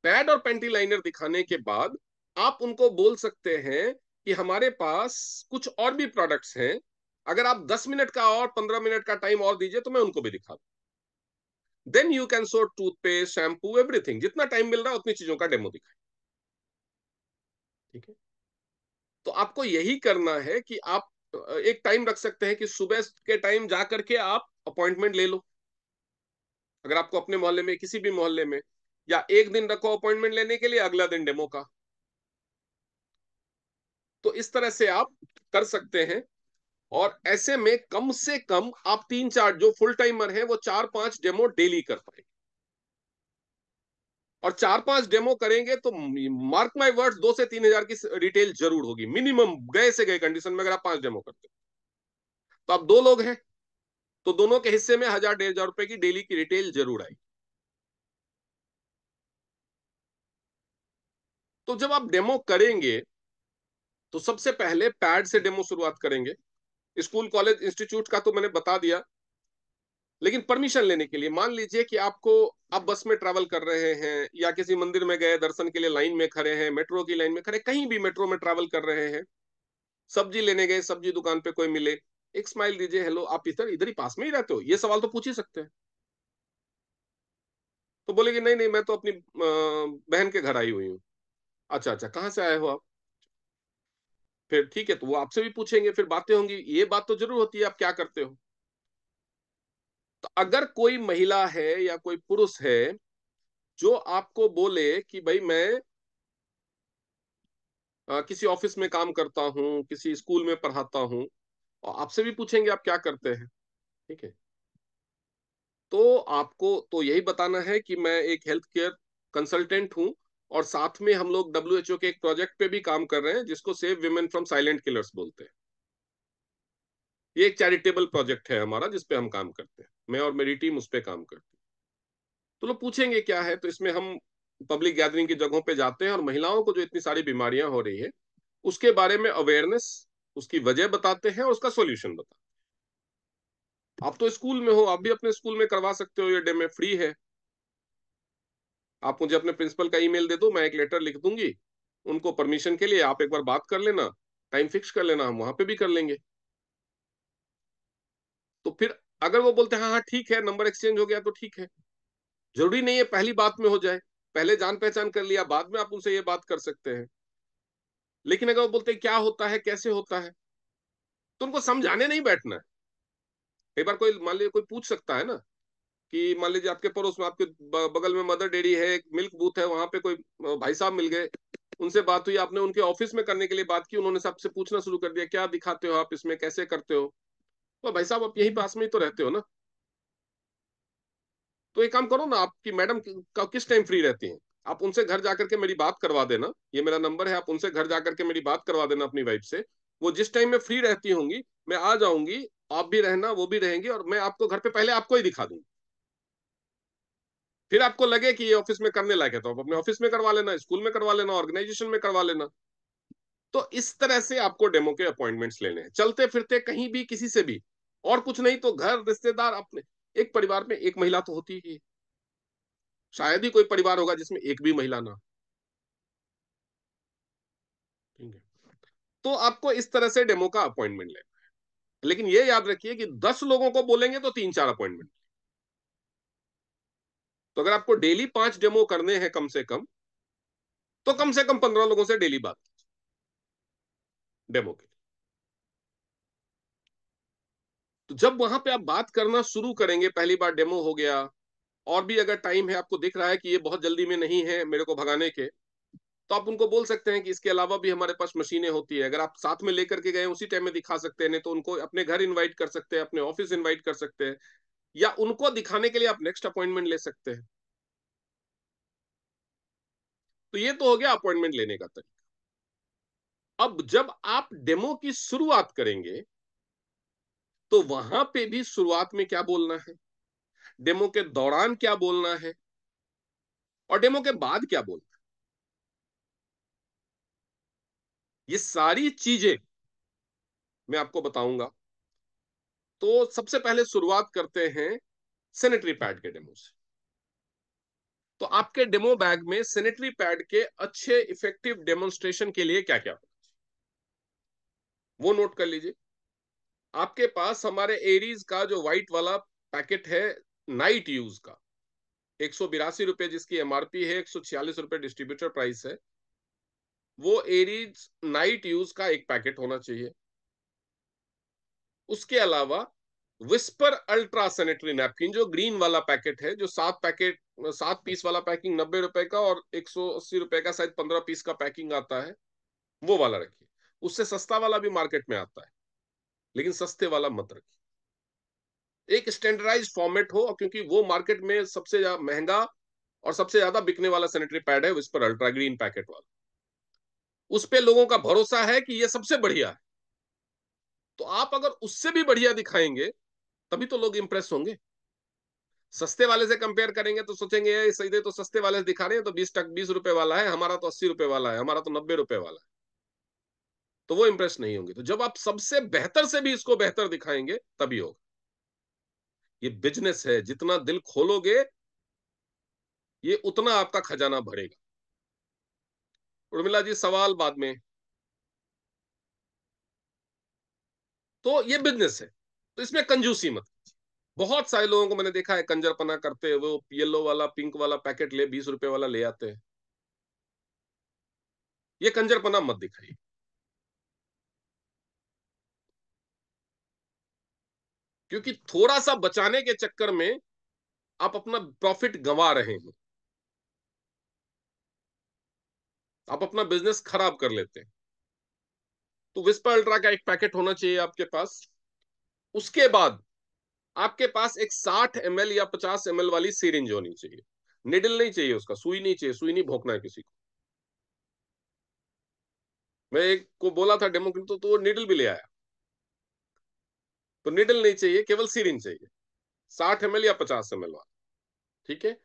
पैड और पेंटी लाइनर दिखाने के बाद आप उनको बोल सकते हैं कि हमारे पास कुछ और भी प्रोडक्ट्स हैं, अगर आप 10 मिनट का और 15 मिनट का टाइम और दीजिए तो मैं उनको भी दिखा दूं। Then you can so toothpaste, shampoo, everything, जितना टाइम मिल रहा है उतनी चीजों का डेमो दिखाए। ठीक है, तो आपको यही करना है कि आप एक टाइम रख सकते हैं कि सुबह के टाइम जा करके आप अपॉइंटमेंट ले लो, अगर आपको अपने मोहल्ले में, किसी भी मोहल्ले में, या एक दिन रखो अपॉइंटमेंट लेने के लिए, अगला दिन डेमो का। तो इस तरह से आप कर सकते हैं। और ऐसे में कम से कम आप 3-4 जो फुल टाइमर हैं वो 4-5 डेमो डेली कर पाएंगे। और 4-5 डेमो करेंगे तो मार्क माय वर्ड्स 2 से 3 हजार की रिटेल जरूर होगी मिनिमम, गए से गए कंडीशन में, अगर आप 5 डेमो करते हैं। तो आप 2 लोग हैं तो दोनों के हिस्से में 1000-1500 रुपए की डेली की रिटेल जरूर आएगी। तो जब आप डेमो करेंगे तो सबसे पहले पैड से डेमो शुरुआत करेंगे। स्कूल, कॉलेज, इंस्टीट्यूट का तो मैंने बता दिया। लेकिन परमिशन लेने के लिए, मान लीजिए कि आपको, आप बस में ट्रैवल कर रहे हैं या किसी मंदिर में गए दर्शन के लिए, लाइन में खड़े हैं, मेट्रो की लाइन में खड़े, कहीं भी मेट्रो में ट्रैवल कर रहे हैं, सब्जी लेने गए, सब्जी दुकान पे कोई मिले, एक स्माइल दीजिए, हेलो आप इधर इधर ही पास में ही रहते हो, ये सवाल तो पूछ ही सकते हैं। तो बोलेगी नहीं नहीं मैं तो अपनी बहन के घर आई हुई हूँ। अच्छा अच्छा, कहाँ से आए हो आप? फिर ठीक है, तो वो आपसे भी पूछेंगे, फिर बातें होंगी, ये बात तो जरूर होती है आप क्या करते हो। तो अगर कोई महिला है या कोई पुरुष है जो आपको बोले कि भाई मैं किसी ऑफिस में काम करता हूँ, किसी स्कूल में पढ़ाता हूँ, और आपसे भी पूछेंगे आप क्या करते हैं। ठीक है, तो आपको तो यही बताना है कि मैं एक हेल्थ केयर कंसल्टेंट हूँ, और साथ में हम लोग डब्ल्यूएचओ के एक प्रोजेक्ट पे भी काम कर रहे हैं जिसको save women from silent killers बोलते हैं। ये एक चैरिटेबल प्रोजेक्ट है हमारा जिस पे हम काम करते हैं, मैं और मेरी टीम उस पे काम करती है। तो लोग पूछेंगे क्या है, तो इसमें हम पब्लिक गैदरिंग की जगहों पे जाते हैं और महिलाओं को जो इतनी सारी बीमारियां हो रही है उसके बारे में अवेयरनेस, उसकी वजह बताते हैं और उसका सॉल्यूशन बताते हैं। आप तो स्कूल में हो, आप भी अपने स्कूल में करवा सकते हो, ये डेमो फ्री है। आप मुझे अपने प्रिंसिपल का ईमेल दे दो, मैं एक लेटर लिख दूंगी उनको परमिशन के लिए, आप एक बार बात कर लेना, टाइम फिक्स कर लेना, हम वहां पे भी कर लेंगे। तो फिर अगर वो बोलते हैं हाँ हाँ ठीक है, नंबर एक्सचेंज हो गया तो ठीक है। जरूरी नहीं है पहली बात में हो जाए, पहले जान पहचान कर लिया, बाद में आप उनसे ये बात कर सकते हैं। लेकिन अगर वो बोलते हैं क्या होता है कैसे होता है, तो उनको समझाने नहीं बैठना है। एक बार कोई मान लीजिए कोई पूछ सकता है ना, कि मान लीजिए आपके पड़ोस में, आपके बगल में मदर डेयरी है, एक मिल्क बूथ है, वहां पे कोई भाई साहब मिल गए, उनसे बात हुई, आपने उनके ऑफिस में करने के लिए बात की, उन्होंने सबसे पूछना शुरू कर दिया क्या दिखाते हो आप इसमें, कैसे करते हो। तो भाई साहब आप यहीं पास में ही तो रहते हो ना, तो एक काम करो ना, आपकी मैडम किस टाइम फ्री रहती हैं, आप उनसे घर जाकर के मेरी बात करवा देना, ये मेरा नंबर है, आप उनसे घर जाकर के मेरी बात करवा देना अपनी वाइफ से। वो जिस टाइम में फ्री रहती होंगी मैं आ जाऊंगी, आप भी रहना वो भी रहेंगी, और मैं आपको घर पे पहले आपको ही दिखा दूंगी। फिर आपको लगे कि ये ऑफिस में करने लायक है तो आप अपने ऑफिस में करवा लेना, स्कूल में करवा लेना, ऑर्गेनाइजेशन में करवा लेना। तो इस तरह से आपको डेमो के अपॉइंटमेंट्स लेने हैं, चलते फिरते कहीं भी किसी से भी, और कुछ नहीं तो घर रिश्तेदार अपने। एक परिवार में एक महिला तो होती ही है, शायद ही कोई परिवार होगा जिसमें एक भी महिला ना। ठीक है, तो आपको इस तरह से डेमो का अपॉइंटमेंट लेना है, लेकिन ये याद रखिए कि 10 लोगों को बोलेंगे तो 3-4 अपॉइंटमेंट। तो अगर आपको डेली 5 डेमो करने हैं कम तो कम से कम 15 लोगों से डेली बात डेमो के लिए। तो जब वहां पे आप बात करना शुरू करेंगे, पहली बार डेमो हो गया, और भी अगर टाइम है, आपको दिख रहा है कि ये बहुत जल्दी में नहीं है मेरे को भगाने के, तो आप उनको बोल सकते हैं कि इसके अलावा भी हमारे पास मशीनें होती है, अगर आप साथ में लेकर के गए उसी टाइम में दिखा सकते हैं, नहीं तो उनको अपने घर इनवाइट कर सकते हैं, अपने ऑफिस इनवाइट कर सकते हैं, या उनको दिखाने के लिए आप नेक्स्ट अपॉइंटमेंट ले सकते हैं। तो ये तो हो गया अपॉइंटमेंट लेने का तरीका। अब जब आप डेमो की शुरुआत करेंगे तो वहां पे भी शुरुआत में क्या बोलना है, डेमो के दौरान क्या बोलना है, और डेमो के बाद क्या बोलना है, ये सारी चीजें मैं आपको बताऊंगा। तो सबसे पहले शुरुआत करते हैं सैनिटरी पैड के डेमो से। तो आपके डेमो बैग में सैनिटरी पैड के अच्छे इफेक्टिव डेमोन्स्ट्रेशन के लिए क्या क्या, वो नोट कर लीजिए। आपके पास हमारे एरीज का जो व्हाइट वाला पैकेट है, नाइट यूज का, ₹182 जिसकी एमआरपी है, ₹146 डिस्ट्रीब्यूटर प्राइस है, वो एरीज नाइट यूज का एक पैकेट होना चाहिए। उसके अलावा विस्पर अल्ट्रा सैनिटरी नैपकिन, जो ग्रीन वाला पैकेट है, जो 7 पीस वाला पैकिंग ₹90 का, और ₹180 का शायद 15 पीस का पैकिंग आता है, वो वाला रखिए। उससे सस्ता वाला भी मार्केट में आता है, लेकिन सस्ते वाला मत रखिए। एक स्टैंडर्डाइज फॉर्मेट हो, क्योंकि वो मार्केट में सबसे महंगा और सबसे ज्यादा बिकने वाला सैनिटरी पैड है विस्पर अल्ट्रा ग्रीन पैकेट वाला। उस पे लोगों का भरोसा है कि ये सबसे बढ़िया है। तो आप अगर उससे भी बढ़िया दिखाएंगे तभी तो लोग इंप्रेस होंगे। सस्ते वाले से कंपेयर करेंगे तो सोचेंगे ये सही, तो सस्ते वाले से दिखा रहे हैं तो 20 रुपए वाला है, हमारा तो 80 रुपए वाला है, हमारा तो 90 रुपए वाला है, तो वो इंप्रेस नहीं होंगे। तो जब आप सबसे बेहतर से भी इसको बेहतर दिखाएंगे तभी होगा। ये बिजनेस है, जितना दिल खोलोगे ये उतना आपका खजाना भरेगा। उर्मिला जी सवाल बाद में। तो ये बिजनेस है, तो इसमें कंजूसी मत कीजिए। बहुत सारे लोगों को मैंने देखा है कंजरपना करते हुए, वो येलो वाला पिंक वाला पैकेट ले 20 रुपए वाला ले आते हैं। ये कंजरपना मत दिखाइए, क्योंकि थोड़ा सा बचाने के चक्कर में आप अपना प्रॉफिट गंवा रहे हैं, आप अपना बिजनेस खराब कर लेते हैं। तो विस्पर अल्ट्रा का एक पैकेट होना चाहिए आपके पास। उसके बाद आपके पास एक 60 ml या 50 ml वाली सिरिंज होनी चाहिए। निडल नहीं चाहिए, उसका सुई नहीं चाहिए, सुई नहीं भोंकना है किसी को। मैं एक को बोला था डेमो के लिए, तो वो निडल भी ले आया। तो निडल नहीं चाहिए, केवल सिरिंज चाहिए, 60 ml या 50 ml वाला। ठीक है।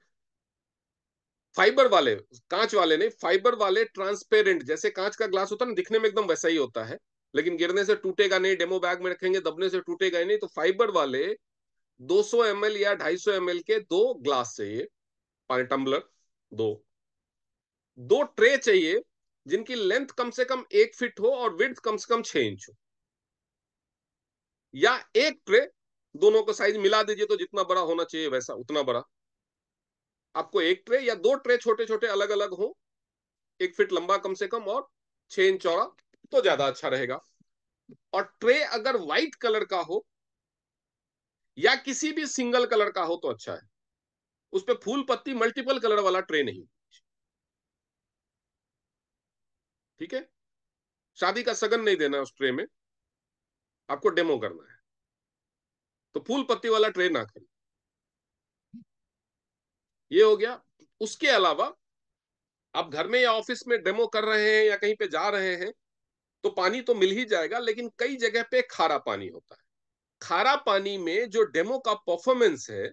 फाइबर वाले, कांच वाले नहीं, फाइबर वाले ट्रांसपेरेंट, जैसे कांच का ग्लास होता है ना, दिखने में एकदम वैसा ही होता है, लेकिन गिरने से टूटेगा नहीं, डेमो बैग में रखेंगे दबने से टूटेगा ही नहीं। तो फाइबर वाले 200 ml या 250 ml के दो ग्लास चाहिए, पानी टम्बलर, दो। दो ट्रे चाहिए जिनकी लेंथ कम से कम 1 फीट हो और विड्थ कम से कम 6 इंच हो, या एक ट्रे, दोनों का साइज मिला दीजिए तो जितना बड़ा होना चाहिए वैसा उतना बड़ा। आपको एक ट्रे या दो ट्रे छोटे छोटे अलग अलग हो, 1 फीट लंबा कम से कम और 6 इंच चौड़ा, तो ज्यादा अच्छा रहेगा। और ट्रे अगर व्हाइट कलर का हो या किसी भी सिंगल कलर का हो तो अच्छा है। उस पे फूल पत्ती मल्टीपल कलर वाला ट्रे नहीं। ठीक है। शादी का सगन नहीं देना उस ट्रे में, आपको डेमो करना है, तो फूल पत्ती वाला ट्रे ना खरीद। ये हो गया। उसके अलावा आप घर में या ऑफिस में डेमो कर रहे हैं या कहीं पे जा रहे हैं, तो पानी तो मिल ही जाएगा, लेकिन कई जगह पे खारा पानी होता है। खारा पानी में जो डेमो का परफॉर्मेंस है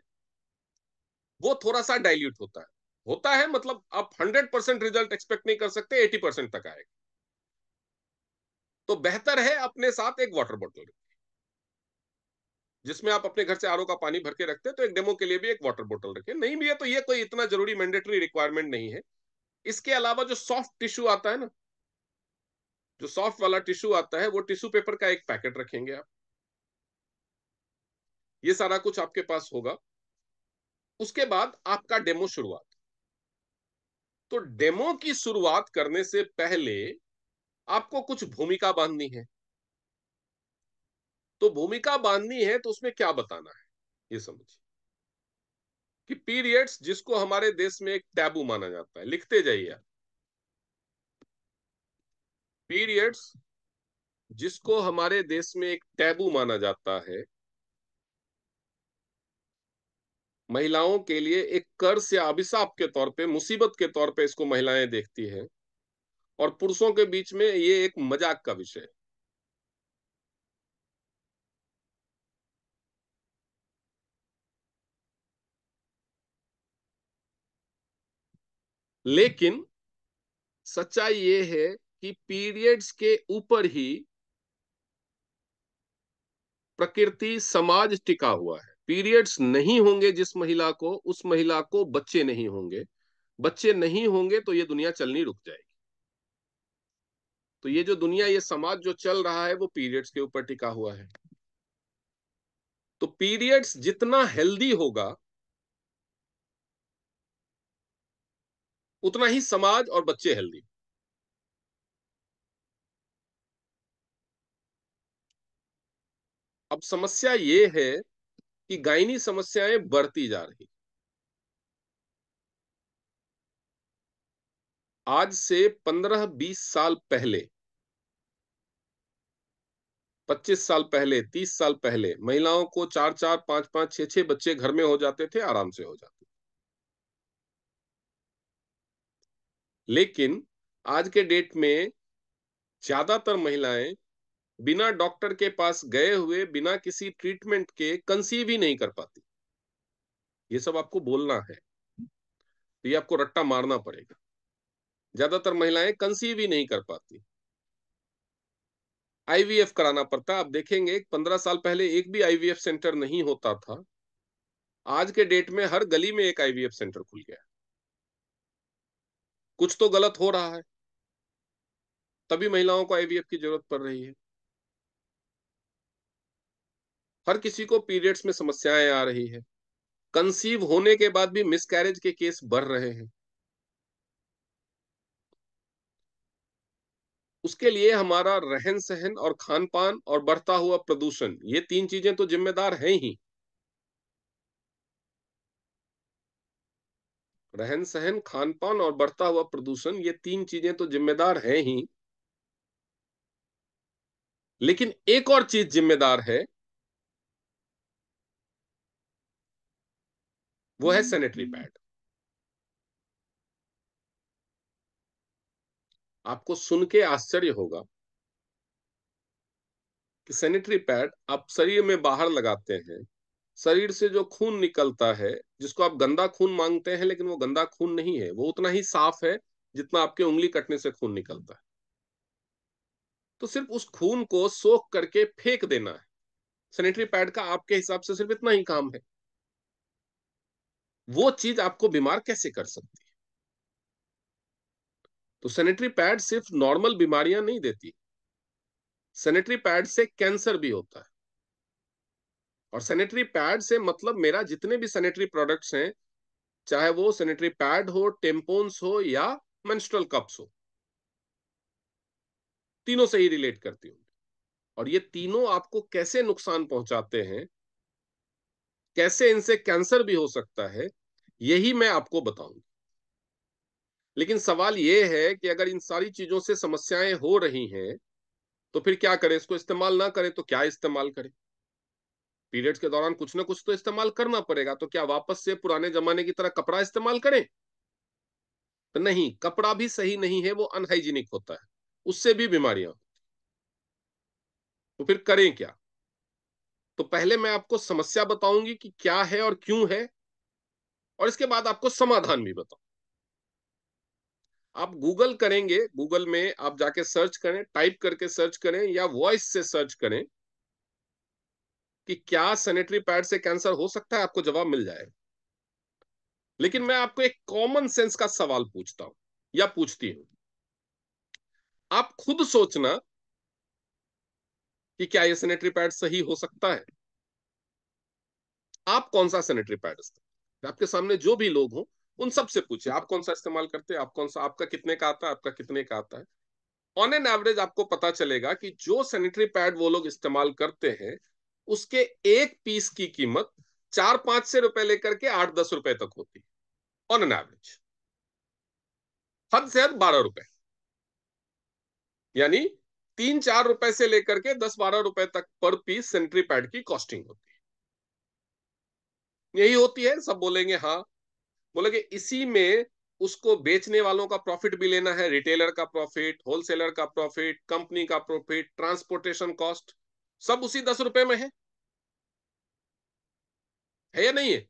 वो थोड़ा सा डाइल्यूट होता है मतलब आप 100% रिजल्ट एक्सपेक्ट नहीं कर सकते, 80% तक आएगा। तो बेहतर है अपने साथ एक वाटर बॉटल, जिसमें आप अपने घर से आरओ का पानी भर के रखते हैं, तो एक डेमो के लिए भी एक वाटर बोतल रखें। नहीं भी है तो ये कोई इतना जरूरी मैंडेटरी रिक्वायरमेंट नहीं है। इसके अलावा जो सॉफ्ट टिश्यू आता है ना, जो सॉफ्ट वाला टिश्यू आता है, वो टिश्यू पेपर का एक पैकेट रखेंगे आप। ये सारा कुछ आपके पास होगा। उसके बाद आपका डेमो शुरुआत। तो डेमो की शुरुआत करने से पहले आपको कुछ भूमिका बांधनी है। तो भूमिका बांधनी है तो उसमें क्या बताना है, ये समझिए कि पीरियड्स, जिसको हमारे देश में एक टैबू माना जाता है, लिखते जाइए आप। पीरियड्स जिसको हमारे देश में एक टैबू माना जाता है, महिलाओं के लिए एक कर्स या अभिशाप के तौर पे, मुसीबत के तौर पे इसको महिलाएं देखती हैं, और पुरुषों के बीच में ये एक मजाक का विषय है। लेकिन सच्चाई ये है कि पीरियड्स के ऊपर ही प्रकृति समाज टिका हुआ है। पीरियड्स नहीं होंगे जिस महिला को, उस महिला को बच्चे नहीं होंगे, बच्चे नहीं होंगे तो ये दुनिया चलनी रुक जाएगी। तो ये जो दुनिया, ये समाज जो चल रहा है वो पीरियड्स के ऊपर टिका हुआ है। तो पीरियड्स जितना हेल्दी होगा उतना ही समाज और बच्चे हेल्दी। अब समस्या ये है कि गायनी समस्याएं बढ़ती जा रही। आज से 15-20 साल पहले, 25 साल पहले, 30 साल पहले महिलाओं को 4-4, 5-5, 6-6 बच्चे घर में हो जाते थे, आराम से हो जाते। लेकिन आज के डेट में ज्यादातर महिलाएं बिना डॉक्टर के पास गए हुए, बिना किसी ट्रीटमेंट के कंसीव ही नहीं कर पाती। ये सब आपको बोलना है, तो ये आपको रट्टा मारना पड़ेगा। ज्यादातर महिलाएं कंसीव ही नहीं कर पाती, आईवीएफ कराना पड़ता है। आप देखेंगे 15 साल पहले एक भी आईवीएफ सेंटर नहीं होता था, आज के डेट में हर गली में एक आईवीएफ सेंटर खुल गया। कुछ तो गलत हो रहा है, तभी महिलाओं को आईवीएफ की जरूरत पड़ रही है। हर किसी को पीरियड्स में समस्याएं आ रही है, कंसीव होने के बाद भी मिसकैरेज के केस बढ़ रहे हैं। उसके लिए हमारा रहन सहन और खान पान और बढ़ता हुआ प्रदूषण, ये तीन चीजें तो जिम्मेदार हैं ही। रहन सहन, खान पान और बढ़ता हुआ प्रदूषण, ये तीन चीजें तो जिम्मेदार हैं ही। लेकिन एक और चीज जिम्मेदार है, वो है सैनिटरी पैड। आपको सुन के आश्चर्य होगा कि सैनिटरी पैड आप शरीर में बाहर लगाते हैं, शरीर से जो खून निकलता है, जिसको आप गंदा खून मांगते हैं, लेकिन वो गंदा खून नहीं है, वो उतना ही साफ है जितना आपके उंगली कटने से खून निकलता है। तो सिर्फ उस खून को सोख करके फेंक देना है। सैनिटरी पैड का आपके हिसाब से सिर्फ इतना ही काम है। वो चीज आपको बीमार कैसे कर सकती है? तो सैनिटरी पैड सिर्फ नॉर्मल बीमारियां नहीं देती, सैनिटरी पैड से कैंसर भी होता है। और सैनिटरी पैड से मतलब मेरा जितने भी सैनिटरी प्रोडक्ट्स हैं, चाहे वो सैनिटरी पैड हो, टेम्पोन्स हो या मेंस्ट्रुअल कप्स हो, तीनों से ही रिलेट करती हूँ। और ये तीनों आपको कैसे नुकसान पहुंचाते हैं, कैसे इनसे कैंसर भी हो सकता है, यही मैं आपको बताऊंगा। लेकिन सवाल ये है कि अगर इन सारी चीजों से समस्याएं हो रही हैं, तो फिर क्या करें? इसको इस्तेमाल ना करें तो क्या इस्तेमाल करें? पीरियड्स के दौरान कुछ ना कुछ तो इस्तेमाल करना पड़ेगा। तो क्या वापस से पुराने जमाने की तरह कपड़ा इस्तेमाल करें? तो नहीं, कपड़ा भी सही नहीं है, वो अनहाइजीनिक होता है, उससे भी बीमारियां। तो फिर करें क्या? तो पहले मैं आपको समस्या बताऊंगी कि क्या है और क्यों है, और इसके बाद आपको समाधान भी बताऊं। आप गूगल करेंगे, गूगल में आप जाके सर्च करें, टाइप करके सर्च करें या वॉइस से सर्च करें कि क्या सैनिटरी पैड से कैंसर हो सकता है, आपको जवाब मिल जाएगा। लेकिन मैं आपको एक कॉमन सेंस का सवाल पूछता हूं या पूछती हूं। आप खुद सोचना कि क्या ये सैनिटरी पैड सही हो सकता है? आप कौन सा सैनिटरी पैड इस्तेमाल, आपके सामने जो भी लोग हों उन सब से पूछिए, आप कौन सा इस्तेमाल करते हैं, आप कौन सा, आपका कितने का आता है, आपका कितने का आता है। ऑन एन एवरेज आपको पता चलेगा कि जो सैनिटरी पैड वो लोग इस्तेमाल करते हैं, उसके एक पीस की कीमत 4-5 से रुपए लेकर के 8-10 रुपए तक होती है, ऑन एन एवरेज। हद से हद 12 रुपए, यानी 3-4 रुपए से लेकर के 10-12 रुपए तक पर पीस सैनिटरी पैड की कॉस्टिंग होती है। यही होती है, सब बोलेंगे हाँ। बोलेंगे इसी में उसको बेचने वालों का प्रॉफिट भी लेना है, रिटेलर का प्रॉफिट, होलसेलर का प्रॉफिट, कंपनी का प्रॉफिट, ट्रांसपोर्टेशन कॉस्ट, सब उसी 10 रुपए में है या नहीं है?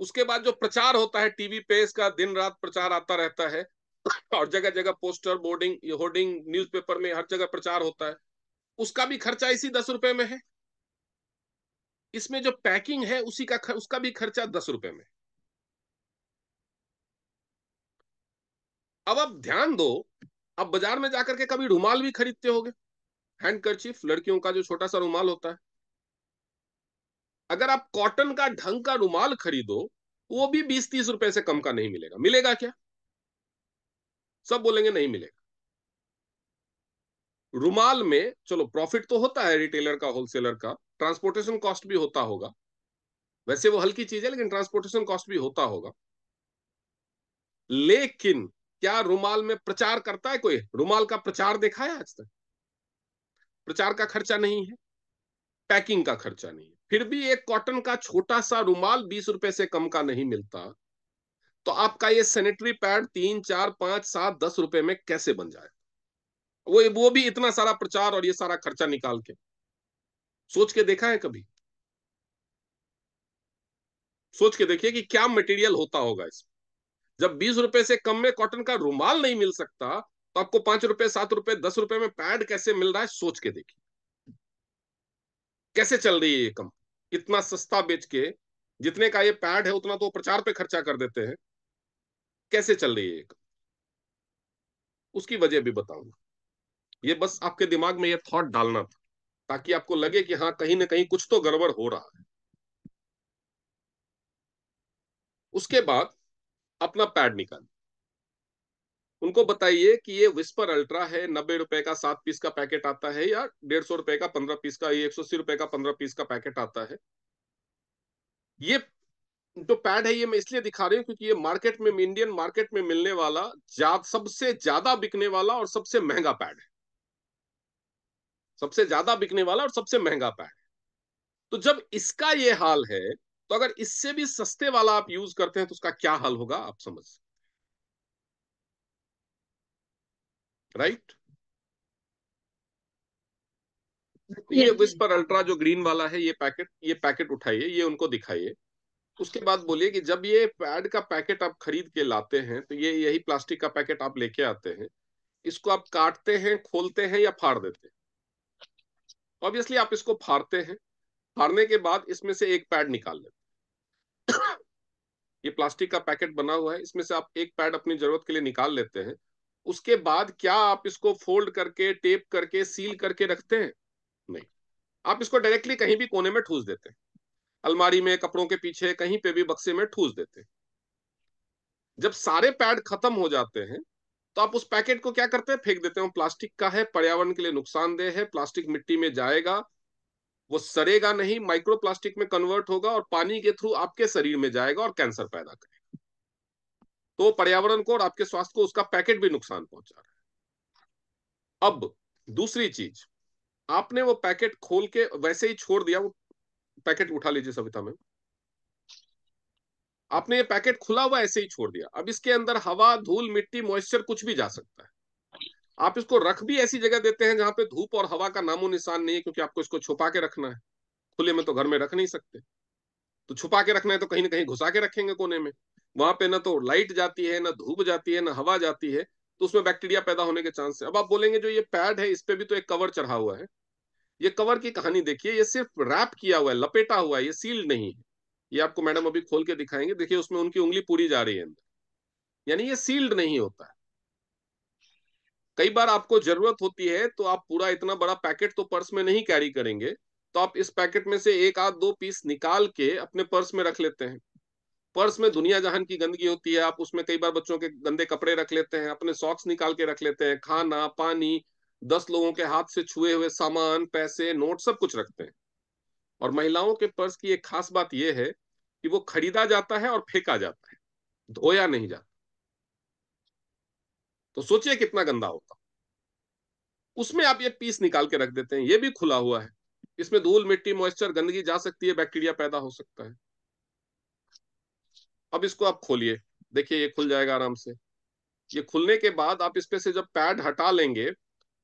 उसके बाद जो प्रचार होता है टीवी पे, इसका दिन रात प्रचार आता रहता है और जगह जगह पोस्टर, बोर्डिंग, होर्डिंग, न्यूज़पेपर में हर जगह प्रचार होता है, उसका भी खर्चा इसी 10 रुपए में है। इसमें जो पैकिंग है उसी का उसका भी खर्चा 10 रुपए में। अब आप ध्यान दो, आप बाजार में जाकर के कभी रुमाल भी खरीदते होगे, हैंडकरचीफ, लड़कियों का जो छोटा सा रुमाल होता है। अगर आप कॉटन का ढंग का रुमाल खरीदो, वो भी 20-30 रुपए से कम का नहीं मिलेगा। मिलेगा क्या? सब बोलेंगे नहीं मिलेगा। रुमाल में चलो प्रॉफिट तो होता है रिटेलर का, होलसेलर का, ट्रांसपोर्टेशन कॉस्ट भी होता होगा, वैसे वो हल्की चीज है लेकिन ट्रांसपोर्टेशन कॉस्ट भी होता होगा। लेकिन क्या रुमाल में प्रचार करता है कोई? रुमाल का प्रचार देखा है आज तक? प्रचार का खर्चा नहीं है, पैकिंग का खर्चा नहीं है, फिर भी एक कॉटन का छोटा सा रुमाल 20 रुपए से कम का नहीं मिलता। तो आपका ये सैनिटरी पैड 3-4-5-7-10 रुपए में कैसे बन जाए? वो भी इतना सारा प्रचार और ये सारा खर्चा निकाल के, सोच के देखा है कभी? सोच के देखिए कि क्या मटेरियल होता होगा इसमें। जब 20 रुपए से कम में कॉटन का रुमाल नहीं मिल सकता, तो आपको 5 रुपए, 7 रुपए, 10 रुपए में पैड कैसे मिल रहा है? सोच के देखिए कैसे चल रही है ये कंपनी। इतना सस्ता बेच के, जितने का ये पैड है उतना तो प्रचार पे खर्चा कर देते हैं। कैसे चल रही है ये कंपनी? उसकी वजह भी बताऊंगा। ये बस आपके दिमाग में ये थॉट डालना था, ताकि आपको लगे कि हाँ, कहीं ना कहीं कुछ तो गड़बड़ हो रहा है। उसके बाद अपना पैड निकालिए, उनको बताइए कि ये विस्पर अल्ट्रा है, 90 रुपए का 7 पीस का पैकेट आता है, या 150 रुपए का 15 पीस का, ये 180 रुपए का 15 पीस का पैकेट आता है। ये जो पैड है ये मैं इसलिए दिखा रही हूँ क्योंकि ये मार्केट में, इंडियन मार्केट में मिलने वाला सबसे ज्यादा बिकने वाला और सबसे महंगा पैड है। सबसे ज्यादा बिकने वाला और सबसे महंगा पैड। तो जब इसका ये हाल है, तो अगर इससे भी सस्ते वाला आप यूज करते हैं तो उसका क्या हाल होगा आप समझ, राइट। ये यस। विस्पर अल्ट्रा जो ग्रीन वाला है, ये पैकेट उठाइए, ये उनको दिखाइए। उसके बाद बोलिए कि जब ये पैड का पैकेट आप खरीद के लाते हैं तो ये यही प्लास्टिक का पैकेट आप लेके आते हैं, इसको आप काटते हैं, खोलते हैं या फाड़ देते हैं? ऑब्वियसली आप इसको फाड़ते हैं। फाड़ने के बाद इसमें से एक पैड निकाल लेते हैं। ये प्लास्टिक का पैकेट बना हुआ है, इसमें से आप एक पैड अपनी जरूरत के लिए निकाल लेते हैं। उसके बाद क्या आप इसको फोल्ड करके, टेप करके, सील करके रखते हैं? नहीं। आप इसको डायरेक्टली कहीं भी कोने में ठूस देते हैं, अलमारी में, कपड़ों के पीछे, कहीं पे भी बक्से में ठूस देते हैं। जब सारे पैड खत्म हो जाते हैं तो आप उस पैकेट को क्या करते हैं? फेंक देते हैं। प्लास्टिक का है, पर्यावरण के लिए नुकसानदेह है, प्लास्टिक मिट्टी में जाएगा, वो सड़ेगा नहीं, माइक्रो प्लास्टिक में कन्वर्ट होगा और पानी के थ्रू आपके शरीर में जाएगा और कैंसर पैदा करेगा। तो पर्यावरण को और आपके स्वास्थ्य को उसका पैकेट भी नुकसान पहुंचा रहा है। अब दूसरी चीज, आपने वो पैकेट खोल के वैसे ही छोड़ दिया, वो पैकेट उठा लीजिए सविता में, आपने ये पैकेट खुला हुआ ऐसे ही छोड़ दिया। अब इसके अंदर हवा, धूल, मिट्टी, मॉइस्चर कुछ भी जा सकता है। आप इसको रख भी ऐसी जगह देते हैं जहां पे धूप और हवा का नामो निशान नहीं है, क्योंकि आपको इसको छुपा के रखना है। खुले में तो घर में रख नहीं सकते, तो छुपा के रखना है तो कहीं ना कहीं घुसा के रखेंगे कोने में। वहां पे ना तो लाइट जाती है, ना धूप जाती है, ना हवा जाती है, तो उसमें बैक्टीरिया पैदा होने के चांस है। अब आप बोलेंगे जो ये पैड है इस पे भी तो एक कवर चढ़ा हुआ है। ये कवर की कहानी देखिए, ये सिर्फ रैप किया हुआ है, लपेटा हुआ है, ये सील्ड नहीं है। ये आपको मैडम अभी खोल के दिखाएंगे, देखिए उसमें उनकी उंगली पूरी जा रही है अंदर, यानी ये सील्ड नहीं होता है। कई बार आपको जरूरत होती है तो आप पूरा इतना बड़ा पैकेट तो पर्स में नहीं कैरी करेंगे, तो आप इस पैकेट में से एक आध दो पीस निकाल के अपने पर्स में रख लेते हैं। पर्स में दुनिया जहान की गंदगी होती है, आप उसमें कई बार बच्चों के गंदे कपड़े रख लेते हैं, अपने सॉक्स निकाल के रख लेते हैं, खाना, पानी, 10 लोगों के हाथ से छुए हुए सामान, पैसे, नोट, सब कुछ रखते हैं। और महिलाओं के पर्स की एक खास बात यह है कि वो खरीदा जाता है और फेंका जाता है, धोया नहीं जाता। तो सोचिए कितना गंदा होता। उसमें आप ये पीस निकाल के रख देते हैं, ये भी खुला हुआ है, इसमें धूल, मिट्टी, मॉइस्चर, गंदगी जा सकती है, बैक्टीरिया पैदा हो सकता है। अब इसको आप खोलिए, देखिए ये खुल जाएगा आराम से। ये खुलने के बाद आप इस पे से जब पैड हटा लेंगे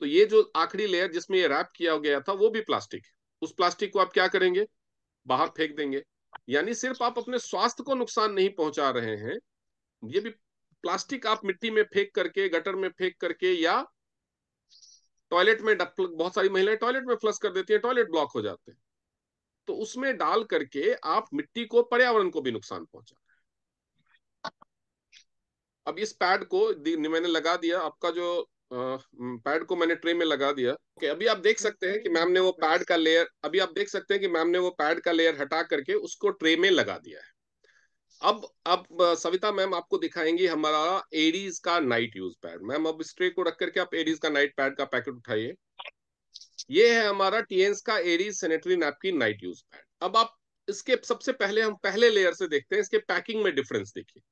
तो ये जो आखिरी लेयर जिसमें ये रैप किया गया था वो भी प्लास्टिक है। उस प्लास्टिक को आप क्या करेंगे? बाहर फेंक देंगे। यानी सिर्फ आप अपने स्वास्थ्य को नुकसान नहीं पहुंचा रहे हैं, ये भी प्लास्टिक आप मिट्टी में फेंक करके, गटर में फेंक करके, या टॉयलेट में बहुत सारी महिलाएं टॉयलेट में फ्लश कर देती हैं, टॉयलेट ब्लॉक हो जाते हैं, तो उसमें डाल करके आप मिट्टी को, पर्यावरण को भी नुकसान पहुंचा। अब इस पैड को मैंने लगा दिया, आपका जो पैड को मैंने ट्रे में लगा दिया। ओके, अभी आप देख सकते हैं कि मैम ने वो पैड का लेयर, हटा करके उसको ट्रे में लगा दिया है। अब सविता मैम आपको दिखाएंगी हमारा एडीज का नाइट यूज पैड। मैम अब इस ट्रे को रख करके आप एडीज का नाइट पैड का पैकेट उठाइए। ये है हमारा टीएंस का एडीज sanitary napkin night use pad. अब आप इसके सबसे पहले हम पहले लेयर से देखते हैं, इसके पैकिंग में डिफरेंस देखिए,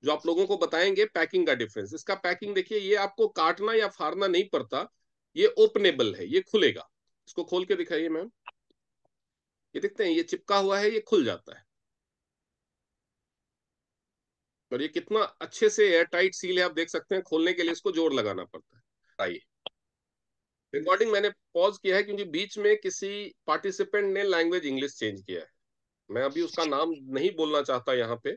जो आप लोगों को बताएंगे पैकिंग का डिफरेंस। इसका पैकिंग देखिए, ये आपको काटना या फाड़ना नहीं पड़ता, ये ओपनेबल है, ये खुलेगा। इसको खोल के दिखाइए मैम, ये देखते हैं ये चिपका हुआ है, ये खुल जाता है। और ये कितना अच्छे से एयर टाइट सील है, आप देख सकते हैं। खोलने के लिए इसको जोर लगाना पड़ता है। आइए, रिकॉर्डिंग मैंने पॉज किया है क्योंकि बीच में किसी पार्टिसिपेंट ने लैंग्वेज इंग्लिश चेंज किया है। मैं अभी उसका नाम नहीं बोलना चाहता यहाँ पे,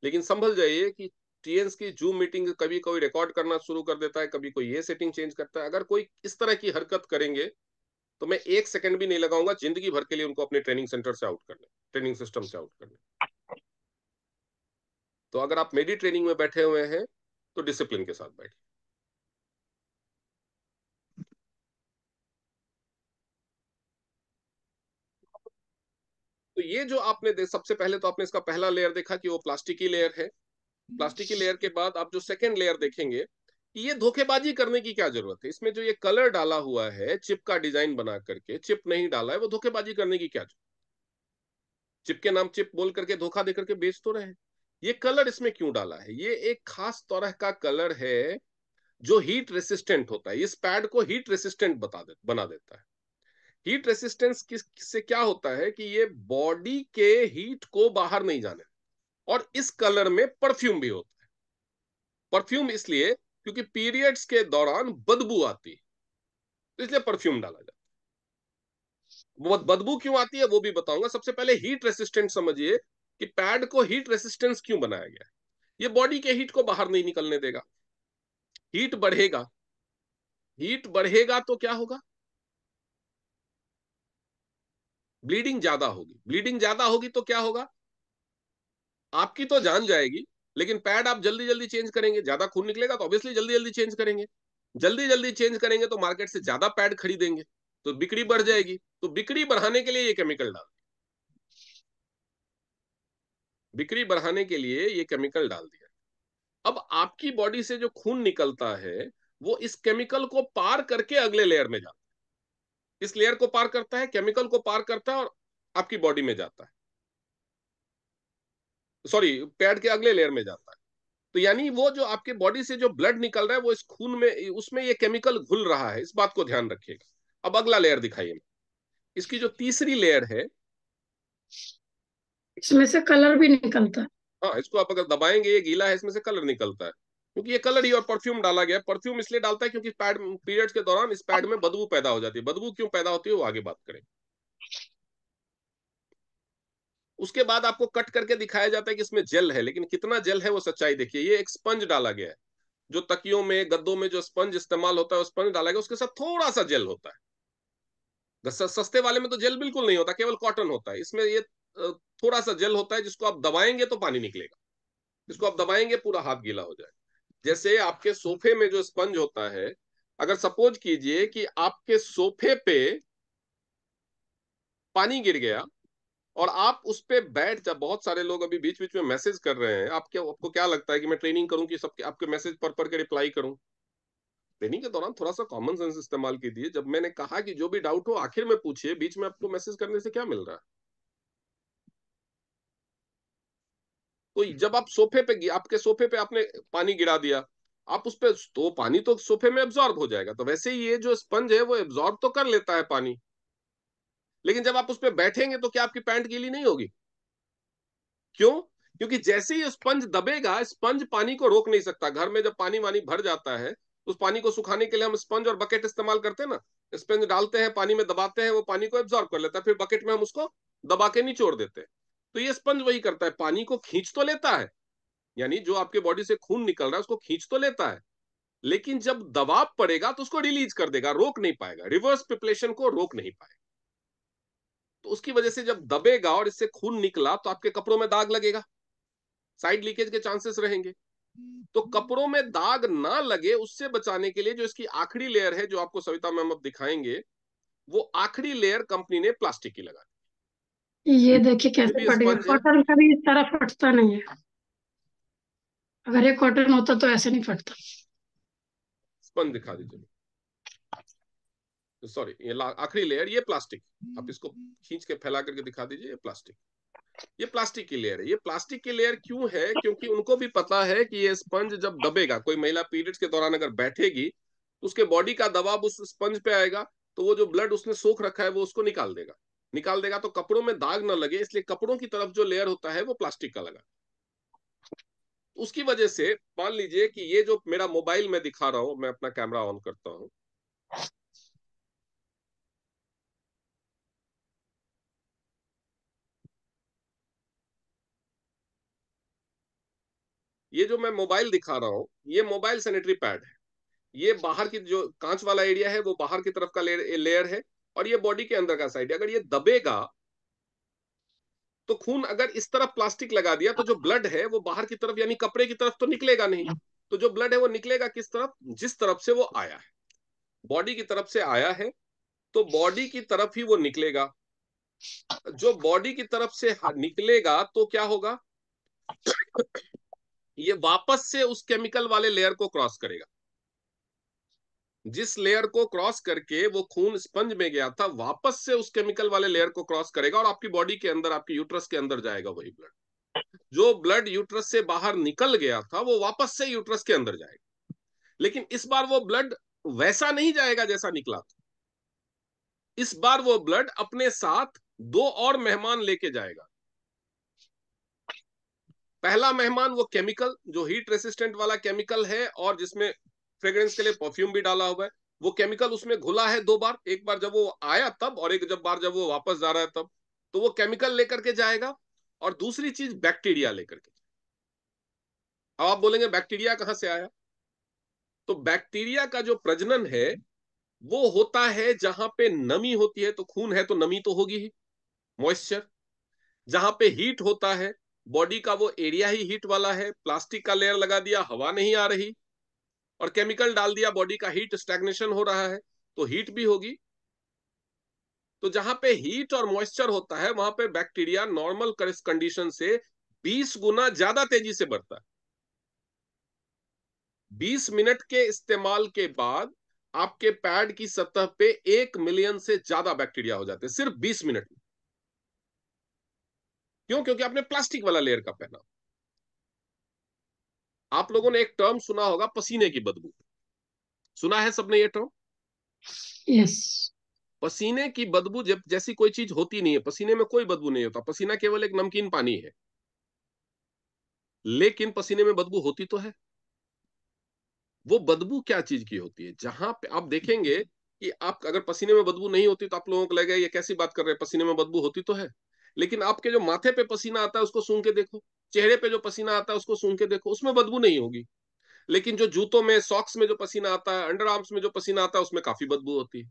लेकिन संभल जाइए कि टीएंस की जूम मीटिंग कभी कोई रिकॉर्ड करना शुरू कर देता है, कभी कोई ये सेटिंग चेंज करता है। अगर कोई इस तरह की हरकत करेंगे तो मैं 1 सेकंड भी नहीं लगाऊंगा जिंदगी भर के लिए उनको अपने ट्रेनिंग सेंटर से आउट करने, ट्रेनिंग सिस्टम से आउट करने। तो अगर आप मेरी ट्रेनिंग में बैठे हुए हैं तो डिसिप्लिन के साथ बैठिए। तो ये जो आपने सबसे पहले तो आपने इसका पहला लेयर देखा कि वो प्लास्टिकी लेयर है। प्लास्टिक की लेयर के बाद आप जो सेकेंड लेयर देखेंगे, ये धोखेबाजी करने की क्या जरूरत है? इसमें जो ये कलर डाला हुआ है, चिप का डिजाइन बना करके, चिप नहीं डाला है, वो धोखेबाजी करने की क्या जरूरत? चिप के नाम चिप बोल करके धोखा दे करके बेच तो रहे हैं। ये कलर इसमें क्यों डाला है? ये एक खास तरह का कलर है जो हीट रेसिस्टेंट होता है, इस पैड को हीट रेसिस्टेंट बना देता है। हीट रेसिस्टेंस किससे क्या होता है कि ये बॉडी के हीट को बाहर नहीं जाने, और इस कलर में परफ्यूम भी होता है। परफ्यूम इसलिए क्योंकि पीरियड्स के दौरान बदबू आती है, तो इसलिए परफ्यूम डाला जाता है। वो बदबू क्यों आती है वो भी बताऊंगा। सबसे पहले हीट रेसिस्टेंट समझिए कि पैड को हीट रेसिस्टेंस क्यों बनाया गया है। ये बॉडी के हीट को बाहर नहीं निकलने देगा। हीट बढ़ेगा, हीट बढ़ेगा तो क्या होगा, ब्लीडिंग ज्यादा होगी। ब्लीडिंग ज्यादा होगी तो क्या होगा, आपकी तो जान जाएगी, लेकिन पैड आप जल्दी जल्दी चेंज करेंगे। ज्यादा खून निकलेगा तो ऑब्वियसली जल्दी जल्दी चेंज करेंगे। जल्दी जल्दी चेंज करेंगे तो मार्केट से ज्यादा पैड खरीदेंगे, तो बिक्री बढ़ जाएगी। तो बिक्री बढ़ाने के लिए ये केमिकल डाल बिक्री बढ़ाने के लिए ये केमिकल डाल दिया। अब आपकी बॉडी से जो खून निकलता है वो इस केमिकल को पार करके अगले लेयर में जाता है। इस लेयर को पार करता है, केमिकल को पार करता है और आपकी बॉडी में जाता है, सॉरी पैड के अगले लेयर में जाता है। तो यानी वो जो आपके बॉडी से जो ब्लड निकल रहा है वो इस खून में, उसमें ये केमिकल घुल रहा है, इस बात को ध्यान रखिएगा। अब अगला लेयर दिखाइए। इसकी जो तीसरी लेयर है, इसमें से कलर भी निकलता है। हाँ इसको आप अगर दबाएंगे, ये गीला है, इसमें से कलर निकलता है, क्योंकि ये कलर ही और परफ्यूम डाला गया। परफ्यूम इसलिए डालता है क्योंकि पैड पीरियड्स के दौरान इस पैड में बदबू पैदा हो जाती है। बदबू क्यों पैदा होती है वो आगे बात करें। उसके बाद आपको कट करके दिखाया जाता है कि इसमें जेल है, लेकिन कितना जेल है वो सच्चाई देखिए। ये एक स्पंज डाला गया है, जो तकियों में गद्दों में जो स्पंज इस्तेमाल होता है वो स्पंज डाला गया, उसके साथ थोड़ा सा जेल होता है। सस्ते वाले में तो जेल बिल्कुल नहीं होता, केवल कॉटन होता है। इसमें ये थोड़ा सा जेल होता है, जिसको आप दबाएंगे तो पानी निकलेगा। जिसको आप दबाएंगे पूरा हाथ गीला हो जाए। जैसे आपके सोफे में जो स्पंज होता है, अगर सपोज कीजिए कि आपके सोफे पे पानी गिर गया और आप उस पे बैठ जा, बहुत सारे लोग अभी बीच बीच में मैसेज कर रहे हैं। आपको क्या लगता है कि मैं ट्रेनिंग करूं कि सबके आपके मैसेज पर के रिप्लाई करूं? ट्रेनिंग के दौरान थोड़ा सा कॉमन सेंस इस्तेमाल कीजिए। जब मैंने कहा कि जो भी डाउट हो आखिर में पूछिए, बीच में आपको मैसेज करने से क्या मिल रहा है? तो जब आप सोफे पे, आपके सोफे पे आपने पानी गिरा दिया, आप उस पे, तो पानी तो सोफे में एब्जॉर्ब हो जाएगा। तो वैसे ही ये जो स्पंज है वो एब्जॉर्ब तो कर लेता है पानी, लेकिन जब आप उस पे बैठेंगे तो क्या आपकी पैंट गीली नहीं होगी? क्यों? क्योंकि जैसे ही स्पंज दबेगा, स्पंज पानी को रोक नहीं सकता। घर में जब पानी वानी भर जाता है, उस पानी को सुखाने के लिए हम स्पंज और बकेट इस्तेमाल करते हैं ना। स्पंज डालते हैं, पानी में दबाते हैं, वो पानी को एब्जॉर्ब कर लेता है, फिर बकेट में हम उसको दबा के निचोड़ देते हैं। तो ये स्पंज वही करता है, पानी को खींच तो लेता है, यानी जो आपके बॉडी से खून निकल रहा है उसको खींच तो लेता है, लेकिन जब दबाव पड़ेगा तो उसको रिलीज कर देगा, रोक नहीं पाएगा, रिवर्स पिपलेशन को रोक नहीं पाएगा। तो उसकी वजह से जब दबेगा और इससे खून निकला तो आपके कपड़ों में दाग लगेगा, साइड लीकेज के चांसेस रहेंगे। तो कपड़ों में दाग ना लगे उससे बचाने के लिए जो इसकी आखिरी लेयर है, जो आपको सविता मैम अब दिखाएंगे, वो आखिरी लेयर कंपनी ने प्लास्टिक की लगा ये देखिए दी। जो कैसे भी फट गया। स्पंज है, कॉटन कभी इस तरह फटता नहीं है। अगर ये कॉटन होता तो ऐसे नहीं फटता। स्पंज दिखा दीजिए, सॉरी ये आखिरी लेयर, ये प्लास्टिक। आप इसको खींच के फैला करके दिखा दीजिए, ये प्लास्टिक। ये प्लास्टिक की लेयर है। ये प्लास्टिक की लेयर क्यों है? क्योंकि उनको भी पता है कि ये स्पंज जब दबेगा, कोई महिला पीरियड्स के दौरान अगर बैठेगी तो उसके बॉडी का दबाव उस स्पंज पे आएगा, तो वो जो ब्लड उसने सोख रखा है वो उसको निकाल देगा। निकाल देगा तो कपड़ों में दाग ना लगे, इसलिए कपड़ों की तरफ जो लेयर होता है वो प्लास्टिक का लगा। उसकी वजह से मान लीजिए कि ये जो मेरा मोबाइल में दिखा रहा हूं, मैं अपना कैमरा ऑन करता हूं, ये जो मैं मोबाइल दिखा रहा हूं, ये मोबाइल सैनिटरी पैड है। ये बाहर की जो कांच वाला एरिया है वो बाहर की तरफ का लेयर है, और ये बॉडी के अंदर का साइड है। अगर ये दबेगा तो खून अगर इस तरफ प्लास्टिक लगा दिया तो जो ब्लड है वो बाहर की तरफ यानी कपड़े की तरफ तो निकलेगा नहीं। तो जो ब्लड है वो निकलेगा किस तरफ? जिस तरफ से वो आया है, बॉडी की तरफ से आया है तो बॉडी की तरफ ही वो निकलेगा। जो बॉडी की तरफ से निकलेगा तो क्या होगा, ये वापस से उस केमिकल वाले लेयर को क्रॉस करेगा। जिस लेयर को क्रॉस करके वो खून स्पंज में गया था, वापस से उस केमिकल वाले लेयर को क्रॉस करेगा और आपकी बॉडी के अंदर, आपकी यूट्रस के अंदर जाएगा वही ब्लड। जो ब्लड यूट्रस से बाहर निकल गया था वो वापस से यूट्रस के अंदर जाएगा, लेकिन इस बार वो ब्लड वैसा नहीं जाएगा जैसा निकला था। इस बार वो ब्लड अपने साथ दो और मेहमान लेके जाएगा। पहला मेहमान वो केमिकल जो हीट रेसिस्टेंट वाला केमिकल है और जिसमें फ्रेग्रेंस के लिए परफ्यूम भी डाला हुआ है, वो केमिकल उसमें घुला है दो बार, एक बार जब वो आया तब और एक बार जब वो वापस जा रहा है तब। तो वो केमिकल लेकर के जाएगा और दूसरी चीज बैक्टीरिया लेकर के। अब आप बोलेंगे बैक्टीरिया कहां से आया? तो बैक्टीरिया का जो प्रजनन है वो होता है जहां पे नमी होती है, तो खून है तो नमी तो होगी ही, मॉइस्चर। जहां पे हीट होता है, बॉडी का वो एरिया ही हीट वाला है, प्लास्टिक का लेयर लगा दिया, हवा नहीं आ रही, और केमिकल डाल दिया, बॉडी का हीट स्टैग्नेशन हो रहा है, तो हीट भी होगी। तो जहां पे हीट और मॉइस्चर होता है वहां पे बैक्टीरिया नॉर्मल कंडीशन से 20 गुना ज्यादा तेजी से बढ़ता है। 20 मिनट के इस्तेमाल के बाद आपके पैड की सतह पे 1 मिलियन से ज्यादा बैक्टीरिया हो जाते हैं सिर्फ 20 मिनट में। क्यों? क्योंकि आपने प्लास्टिक वाला लेयर का पहना। आप लोगों ने एक टर्म सुना होगा, पसीने की बदबू। सुना है सबने ये टर्म? यस। पसीने की बदबू जब जैसी कोई चीज होती नहीं है, पसीने में कोई बदबू नहीं होता, पसीना केवल एक नमकीन पानी है, लेकिन पसीने में बदबू होती तो है। वो बदबू क्या चीज की होती है? जहां पे आप देखेंगे कि आप अगर पसीने में बदबू नहीं होती तो आप लोगों को लगेगा ये कैसी बात कर रहे हैं, पसीने में बदबू होती तो है। लेकिन आपके जो माथे पे पसीना आता है उसको सूंघ के देखो, चेहरे पे जो पसीना आता है उसको सूंघ के देखो, उसमें बदबू नहीं होगी। लेकिन जो जूतों में, सॉक्स में जो पसीना आता है, अंडर आर्म्स में जो पसीना आता है, उसमें काफी बदबू होती है।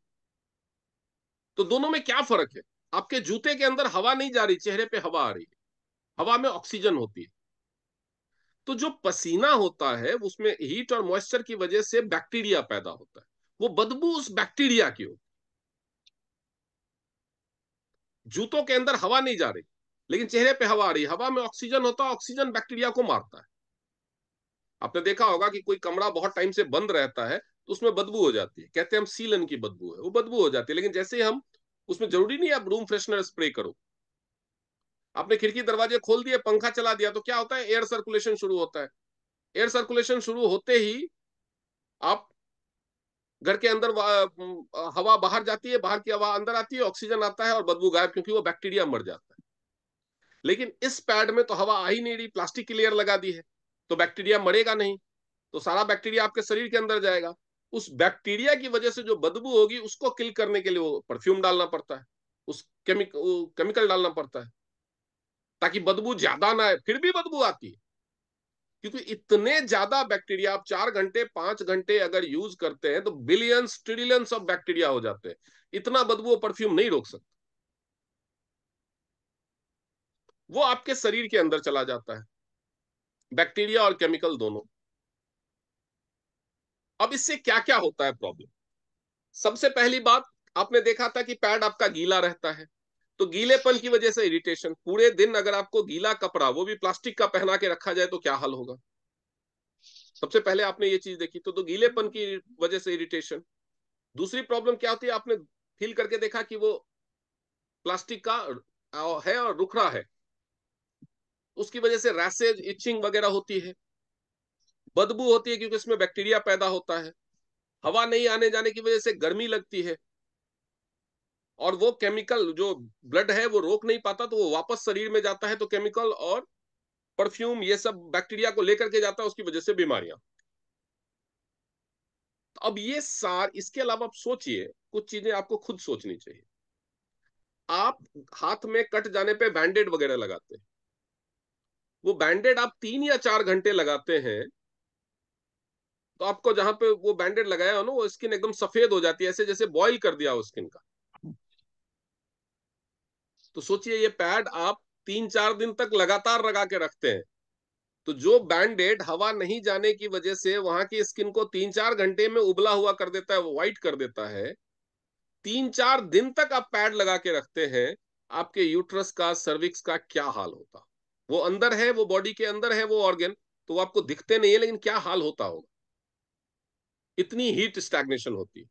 तो दोनों में क्या फर्क है? आपके जूते के अंदर हवा नहीं जा रही, चेहरे पे हवा आ रही है, हवा में ऑक्सीजन होती है। तो जो पसीना होता है उसमें हीट और मॉइस्चर की वजह से बैक्टीरिया पैदा होता है, वो बदबू उस बैक्टीरिया की होती है। जूतों के अंदर हवा नहीं जा रही लेकिन चेहरे पे हवा आ रही है, हवा में ऑक्सीजन होता है, ऑक्सीजन बैक्टीरिया को मारता है। आपने देखा होगा कि कोई कमरा बहुत टाइम से बंद रहता है तो उसमें बदबू हो जाती है, कहते हैं हम सीलन की बदबू है, वो बदबू हो जाती है। लेकिन जैसे ही हम उसमें, जरूरी नहीं है आप रूम फ्रेशनर स्प्रे करो, आपने खिड़की दरवाजे खोल दिए, पंखा चला दिया, तो क्या होता है? एयर सर्कुलेशन शुरू होता है। एयर सर्कुलेशन शुरू होते ही आप घर के अंदर हवा बाहर जाती है, बाहर की हवा अंदर आती है, ऑक्सीजन आता है और बदबू गायब, क्योंकि वो बैक्टीरिया मर जाता है। लेकिन इस पैड में तो हवा आ ही नहीं रही, प्लास्टिक की लेयर लगा दी है, तो बैक्टीरिया मरेगा नहीं, तो सारा बैक्टीरिया आपके शरीर के अंदर जाएगा। उस बैक्टीरिया की वजह से जो बदबू होगी उसको किल करने के लिए वो परफ्यूम डालना पड़ता है, उस केमिकल डालना पड़ता है, ताकि बदबू ज्यादा ना आए। फिर भी बदबू आती है, क्योंकि इतने ज्यादा बैक्टीरिया, आप 4 घंटे 5 घंटे अगर यूज करते हैं तो बिलियंस ट्रिलियंस ऑफ बैक्टीरिया हो जाते हैं। इतना बदबू परफ्यूम नहीं रोक सकता, वो आपके शरीर के अंदर चला जाता है, बैक्टीरिया और केमिकल दोनों। अब इससे क्या क्या होता है प्रॉब्लम? सबसे पहली बात, आपने देखा था कि पैड आपका गीला रहता है, तो गीलेपन की वजह से इरिटेशन। पूरे दिन अगर आपको गीला कपड़ा, वो भी प्लास्टिक का, पहना के रखा जाए तो क्या हाल होगा? सबसे पहले आपने ये चीज देखी, तो गीलेपन की वजह से इरिटेशन। दूसरी प्रॉब्लम क्या होती है? आपने फील करके देखा कि वो प्लास्टिक का है और रुखरा है, उसकी वजह से रैसेज, इचिंग वगैरह होती है, बदबू होती है क्योंकि इसमें बैक्टीरिया पैदा होता है, हवा नहीं आने जाने की वजह से गर्मी लगती है, और वो केमिकल जो ब्लड है वो रोक नहीं पाता, तो वो वापस शरीर में जाता है, तो केमिकल और परफ्यूम ये सब बैक्टीरिया को लेकर के जाता है, उसकी वजह से बीमारियां। तो अब ये इसके अलावा आप सोचिए, कुछ चीजें आपको खुद सोचनी चाहिए। आप हाथ में कट जाने पे बैंडेड वगैरह लगाते हैं, वो बैंडेड आप 3 या 4 घंटे लगाते हैं, तो आपको जहां पे वो बैंडेड लगाया हो ना, वो स्किन एकदम सफेद हो जाती है, ऐसे जैसे बॉईल कर दिया हो स्किन का। तो सोचिए ये पैड आप 3 4 दिन तक लगातार लगा के रखते हैं, तो जो बैंडेड हवा नहीं जाने की वजह से वहां की स्किन को 3 4 घंटे में उबला हुआ कर देता है, वो व्हाइट कर देता है, 3 4 दिन तक आप पैड लगा के रखते हैं, आपके यूट्रस का, सर्विक्स का क्या हाल होता? वो अंदर है, वो बॉडी के अंदर है वो ऑर्गन, तो वो आपको दिखते नहीं है, लेकिन क्या हाल होता होगा? इतनी हीट स्टैग्नेशन होती है,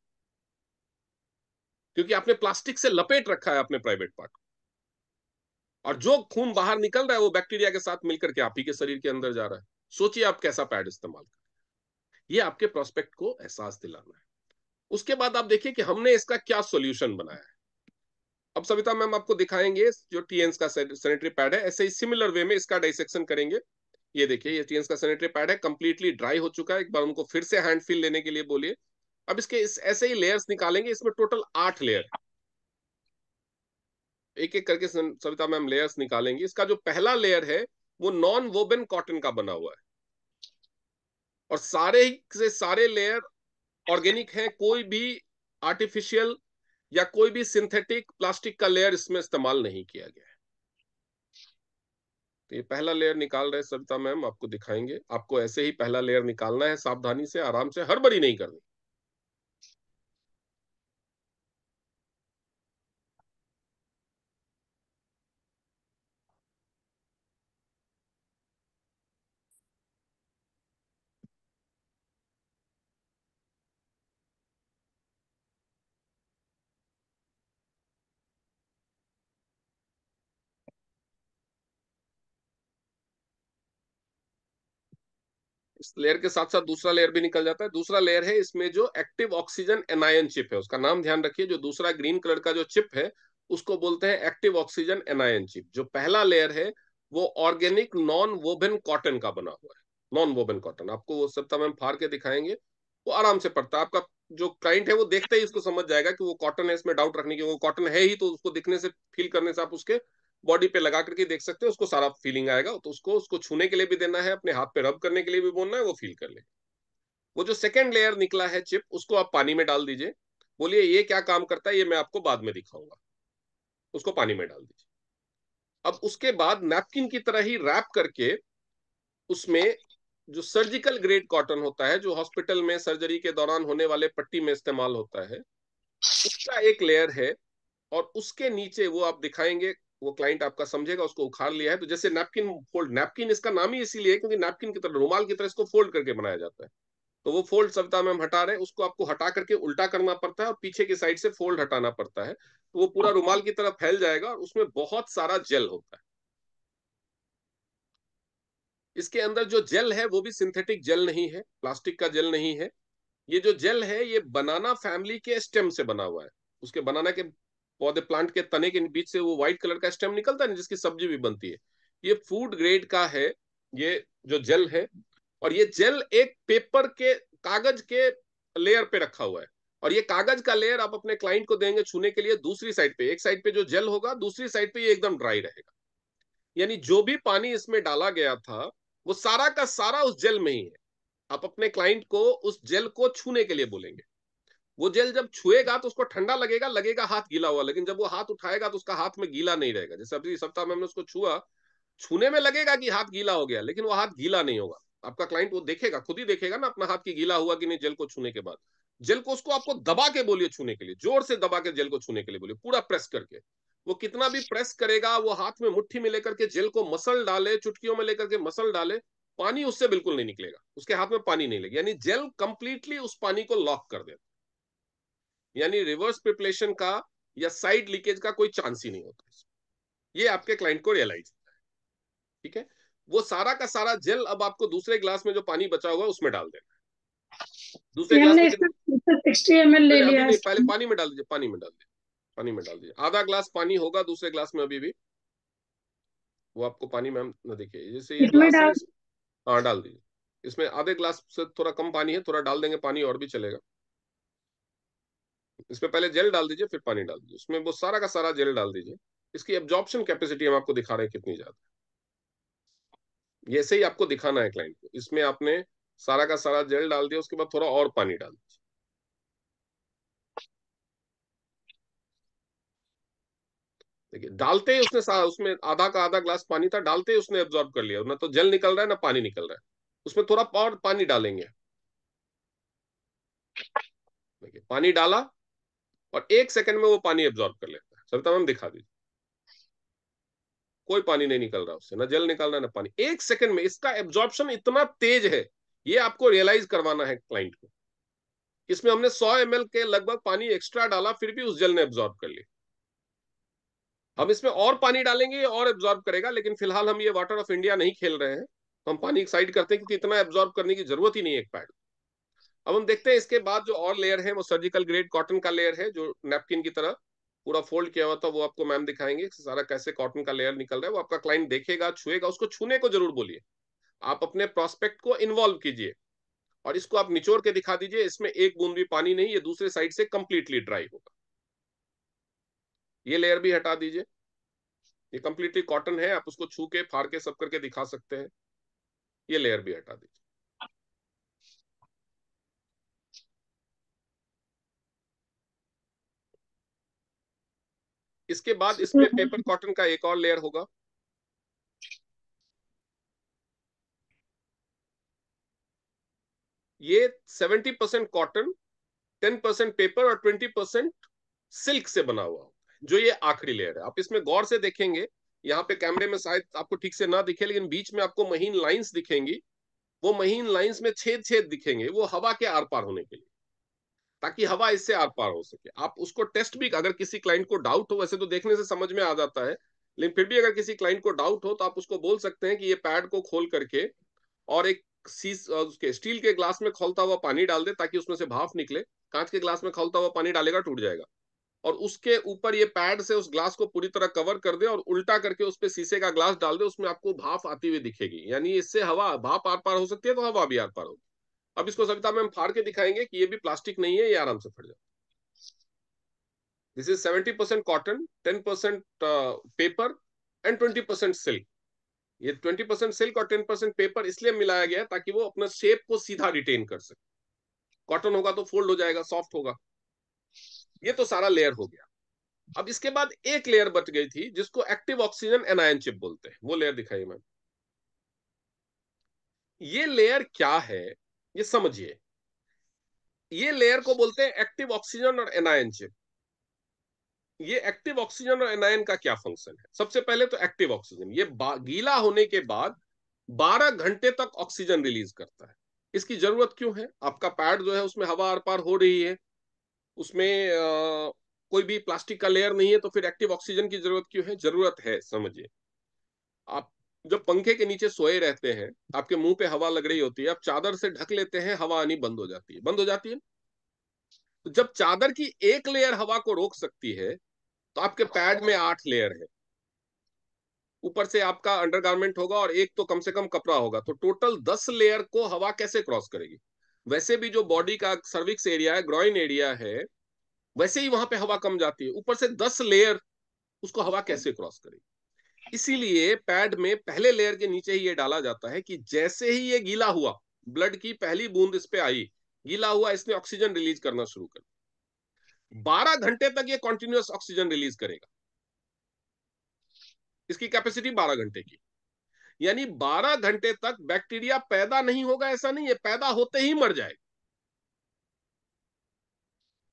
क्योंकि आपने प्लास्टिक से लपेट रखा है अपने प्राइवेट पार्ट, और जो खून बाहर निकल रहा है वो बैक्टीरिया के साथ मिलकर के आप ही के शरीर के अंदर जा रहा है। सोचिए आप कैसा पैड इस्तेमाल कर, ये आपके प्रोस्पेक्ट को एहसास दिलाना है। उसके बाद आप देखिए कि हमने इसका क्या सॉल्यूशन बनाया है। अब सविता मैम आपको दिखाएंगे जो टीएन्स का सैनिटरी पैड है, ऐसे ही सिमिलर वे में इसका डाइसेक्शन करेंगे। ये देखिए, ये टीएन्स का सैनिटरी पैड है, कंप्लीटली ड्राई हो चुका है। एक बार उनको फिर से हैंड फील लेने के लिए बोलिए। अब इसके ऐसे ही लेयर्स निकालेंगे, इसमें टोटल 8 लेयर है। एक एक करके सविता मैम लेयर्स निकालेंगे। इसका जो पहला लेयर है वो नॉन वोबन कॉटन का बना हुआ है, और सारे से सारे लेयर ऑर्गेनिक हैं। कोई भी आर्टिफिशियल या कोई भी सिंथेटिक प्लास्टिक का लेयर इसमें इस्तेमाल नहीं किया गया है। तो ये पहला लेयर निकाल रहे सविता मैम, आपको दिखाएंगे। आपको ऐसे ही पहला लेयर निकालना है, सावधानी से, आराम से, हड़बड़ी नहीं करनी। इस लेयर के साथ साथ दूसरा लेयर भी निकल जाता है। दूसरा लेयर है, इसमें जो एक्टिव ऑक्सीजन एनायन चिप है, उसका नाम ध्यान रखिए। जो दूसरा ग्रीन कलर का जो चिप है उसको बोलते हैं एक्टिव ऑक्सीजन एनायन चिप। जो पहला लेयर है वो ऑर्गेनिक नॉन वोबन कॉटन का बना हुआ है। नॉन वोबन कॉटन आपको वो सब मैम फाड़ के दिखाएंगे, वो आराम से पड़ता है। आपका जो क्लाइंट है वो देखते ही इसको समझ जाएगा कि वो कॉटन है, इसमें डाउट रखने की, वो कॉटन है ही, तो उसको दिखने से, फील करने से आप उसके बॉडी पे लगा करके देख सकते हो, उसको सारा फीलिंग आएगा। तो उसको उसको छूने के लिए भी देना है, अपने हाथ पे रब करने के लिए भी बोलना है, वो फील कर ले। वो जो सेकेंड लेयर निकला है चिप, उसको आप पानी में डाल दीजिए। बोलिए ये क्या काम करता है, ये मैं आपको बाद में दिखाऊंगा। उसको पानी में डाल दीजिए। अब उसके बाद नैपकिन की तरह ही रैप करके उसमें जो सर्जिकल ग्रेड कॉटन होता है, जो हॉस्पिटल में सर्जरी के दौरान होने वाले पट्टी में इस्तेमाल होता है, उसका एक लेयर है। और उसके नीचे वो आप दिखाएंगे, वो क्लाइंट आपका समझेगा, उसको उखाड़ लिया है। तो जैसे नैपकिन फोल्ड, नैपकिन इसका नाम ही इसीलिए है क्योंकि नैपकिन की तरह, रुमाल की तरह इसको फोल्ड करके बनाया जाता है। तो वो फोल्ड सविता मैम हटा रहे हैं, उसको आपको हटा करके उल्टा करना पड़ता है और पीछे की साइड से फोल्ड हटाना पड़ता है, तो वो पूरा रुमाल की तरह फैल जाएगा और उसमें बहुत सारा जेल होता है। इसके अंदर जो जेल है वो भी सिंथेटिक जेल नहीं है, प्लास्टिक का जेल नहीं है। ये जो जेल है ये बनाना फैमिली के स्टेम से बना हुआ है। उसके बनाना के पौधे, प्लांट के तने के बीच से वो व्हाइट कलर का स्टेम निकलता है ना, जिसकी सब्जी भी बनती है। ये फूड ग्रेड का है, ये जो जेल है। और ये जेल एक पेपर के, कागज के लेयर पे रखा हुआ है। और ये कागज का लेयर आप अपने क्लाइंट को देंगे छूने के लिए। दूसरी साइड पे, एक साइड पे जो जेल होगा, दूसरी साइड पे ये एकदम ड्राई रहेगा। यानी जो भी पानी इसमें डाला गया था वो सारा का सारा उस जेल में ही है। आप अपने क्लाइंट को उस जेल को छूने के लिए बोलेंगे। वो जेल जब छुएगा तो उसको ठंडा लगेगा, लगेगा हाथ गीला हुआ, लेकिन जब वो हाथ उठाएगा तो उसका हाथ में गीला नहीं रहेगा। जैसे अभी सप्ताह में हमने उसको छुआ, छूने में लगेगा कि हाथ गीला हो गया, लेकिन वो हाथ गीला नहीं होगा। आपका क्लाइंट वो देखेगा, खुद ही देखेगा ना अपना हाथ की गीला हुआ कि नहीं जेल को छूने के बाद। जेल को उसको आपको दबा के बोलिए छूने के लिए, जोर से दबा के जेल को छूने के लिए बोलिए, पूरा प्रेस करके। वो कितना भी प्रेस करेगा, वो हाथ में मुट्ठी में लेकर के जेल को मसल डाले, चुटकियों में लेकर के मसल डाले, पानी उससे बिल्कुल नहीं निकलेगा, उसके हाथ में पानी नहीं लगेगा। यानी जेल कंप्लीटली उस पानी को लॉक कर देता, यानी रिवर्स प्रिपरेशन का या साइड लीकेज का कोई चांस ही नहीं होता। ये आपके क्लाइंट को रियलाइज, ठीक है। वो सारा का सारा जेल अब आपको दूसरे ग्लास में जो पानी बचा हुआ है उसमें डाल देना है। दूसरे ये ग्लास हमने में इसका 60 ml ले पहले, अभी लिया है नहीं, पहले इसका। पानी में डाल दीजिए, पानी में डाल दीजिए, पानी में डाल दीजिए। आधा ग्लास पानी होगा दूसरे ग्लास में अभी भी, वो आपको पानी में हम न देखिए, जैसे ये इसमें ग्लास है डाल। हाँ डाल दीजिए। इसमें आधे ग्लास से थोड़ा कम पानी है, थोड़ा डाल देंगे पानी और भी चलेगा। इसमें पहले जेल डाल दीजिए, फिर पानी डाल दीजिए, उसमें वो सारा का सारा जेल डाल दीजिए। इसकी एब्जॉर्प्शन कैपेसिटी हम आपको दिखा रहे हैं कितनी ज्यादा। ये ऐसे ही आपको दिखाना है क्लाइंट को। इसमें आपने सारा का सारा जेल डाल दिया, उसके बाद थोड़ा और पानी डाल दीजिए। देखिए डालते ही उसने उसमें आधा का आधा ग्लास पानी था, डालते ही उसने एब्जॉर्ब कर लिया। ना तो जेल निकल रहा है ना पानी निकल रहा है। उसमें थोड़ा और पानी डालेंगे। देखिए पानी डाला और 1 सेकंड में वो पानी एब्जॉर्ब कर लेता है। सविता मैम दिखा दीजिए, कोई पानी नहीं निकल रहा उससे, ना जेल निकल रहा है ना पानी। 1 सेकंड में इसका एब्जॉर्प्शन इतना तेज है, ये आपको रियलाइज करवाना है क्लाइंट को। इसमें हमने 100 ml के लगभग पानी एक्स्ट्रा डाला, फिर भी उस जेल ने एब्जॉर्ब कर लिया। हम इसमें और पानी डालेंगे और एब्जॉर्ब करेगा, लेकिन फिलहाल हम ये वाटर ऑफ इंडिया नहीं खेल रहे हैं, तो हम पानी साइड करते हैं क्योंकि इतना एब्जॉर्ब करने की जरूरत ही नहीं है एक पैड। अब हम देखते हैं इसके बाद जो और लेयर है वो सर्जिकल ग्रेड कॉटन का लेयर है, जो नैपकिन की तरह। पूरा फोल्ड किया हुआ था, वो आपको मैम दिखाएंगे सारा कैसे कॉटन का लेयर निकल रहा है, वो आपका क्लाइंट देखेगा, छुएगा, उसको छूने को जरूर बोलिए। आप अपने प्रोस्पेक्ट को इन्वॉल्व कीजिए और इसको आप निचोड़ के दिखा दीजिए, इसमें एक बूंद भी पानी नहीं, ये दूसरे साइड से कंप्लीटली ड्राई होगा। ये लेयर भी हटा दीजिए, ये कंप्लीटली कॉटन है, आप उसको छू के फाड़ के सब करके दिखा सकते हैं। ये लेयर भी हटा दीजिए। इसके बाद इसमें पेपर कॉटन का एक और लेयर होगा। ये 70% कॉटन, 10% पेपर और 20% सिल्क से बना हुआ होता है, जो ये आखिरी लेयर है। आप इसमें गौर से देखेंगे, यहाँ पे कैमरे में शायद आपको ठीक से ना दिखे, लेकिन बीच में आपको महीन लाइंस दिखेंगी। वो महीन लाइंस में छेद छेद दिखेंगे, वो हवा के आर पार होने के लिए, ताकि हवा इससे आर पार हो सके। आप उसको टेस्ट भी, अगर किसी क्लाइंट को डाउट हो, वैसे तो देखने से समझ में आ जाता है, लेकिन फिर भी अगर किसी क्लाइंट को डाउट हो तो आप उसको बोल सकते हैं कि ये पैड को खोल करके और एक उसके स्टील के ग्लास में खौलता हुआ पानी डाल दे, ताकि उसमें से भाप निकले। कांच के ग्लास में खौलता हुआ पानी डालेगा, टूट जाएगा। और उसके ऊपर ये पैड से उस ग्लास को पूरी तरह कवर कर दे और उल्टा करके उस पे शीशे का ग्लास डाल दे, उसमें आपको भाप आती हुई दिखेगी, यानी इससे हवा, भाप आर पार हो सकती है, तो हवा भी आर पार होगी। अब इसको सविता मैम फाड़ के दिखाएंगे कि ये भी प्लास्टिक नहीं है, ये आराम से फट जाए। This is 70% cotton, 10% paper and 20% silk. ये 20% सिल्क और 10% पेपर इसलिए मिलाया गया है ताकि वो अपना शेप को सीधा रिटेन कर सके। कॉटन होगा तो फोल्ड हो जाएगा, सॉफ्ट होगा। ये तो सारा लेयर हो गया। अब इसके बाद एक लेयर बच गई थी, जिसको एक्टिव ऑक्सीजन एनायन चिप बोलते हैं। वो लेयर दिखाइए मैम। ये लेयर क्या है, ये समझिए। ये लेयर को बोलते हैं एक्टिव ऑक्सीजन और एनायन चिप। ये एक्टिव ऑक्सीजन और एनायन का क्या फंक्शन है? सबसे पहले तो एक्टिव ऑक्सीजन, ये गीला होने के बाद 12 घंटे तक ऑक्सीजन रिलीज करता है। इसकी जरूरत क्यों है? आपका पैड जो है उसमें हवा आर पार हो रही है, उसमें कोई भी प्लास्टिक का लेयर नहीं है, तो फिर एक्टिव ऑक्सीजन की जरूरत क्यों है? जरूरत है, समझिए। आप जब पंखे के नीचे सोए रहते हैं, आपके मुंह पे हवा लग रही होती है, आप चादर से ढक लेते हैं, हवा आनी बंद हो जाती है, बंद हो जाती है। तो जब चादर की एक लेयर हवा को रोक सकती है, तो आपके पैड में 8 लेयर है। ऊपर से आपका अंडरगारमेंट होगा और एक तो कम से कम कपड़ा होगा, तो टोटल 10 लेयर को हवा कैसे क्रॉस करेगी? वैसे भी जो बॉडी का सर्विक्स एरिया है, ग्रॉइन एरिया है, वैसे ही वहां पे हवा कम जाती है, ऊपर से 10 लेयर, उसको हवा कैसे क्रॉस करेगी? इसीलिए पैड में पहले लेयर के नीचे ही ये डाला जाता है कि जैसे ही ये गीला हुआ, ब्लड की पहली बूंद इस पे आई, गीला हुआ, इसने ऑक्सीजन रिलीज करना शुरू कर, 12 घंटे तक ये कॉन्टिन्यूअस ऑक्सीजन रिलीज करेगा। इसकी कैपेसिटी 12 घंटे की, यानी 12 घंटे तक बैक्टीरिया पैदा नहीं होगा ऐसा नहीं है, पैदा होते ही मर जाएगा।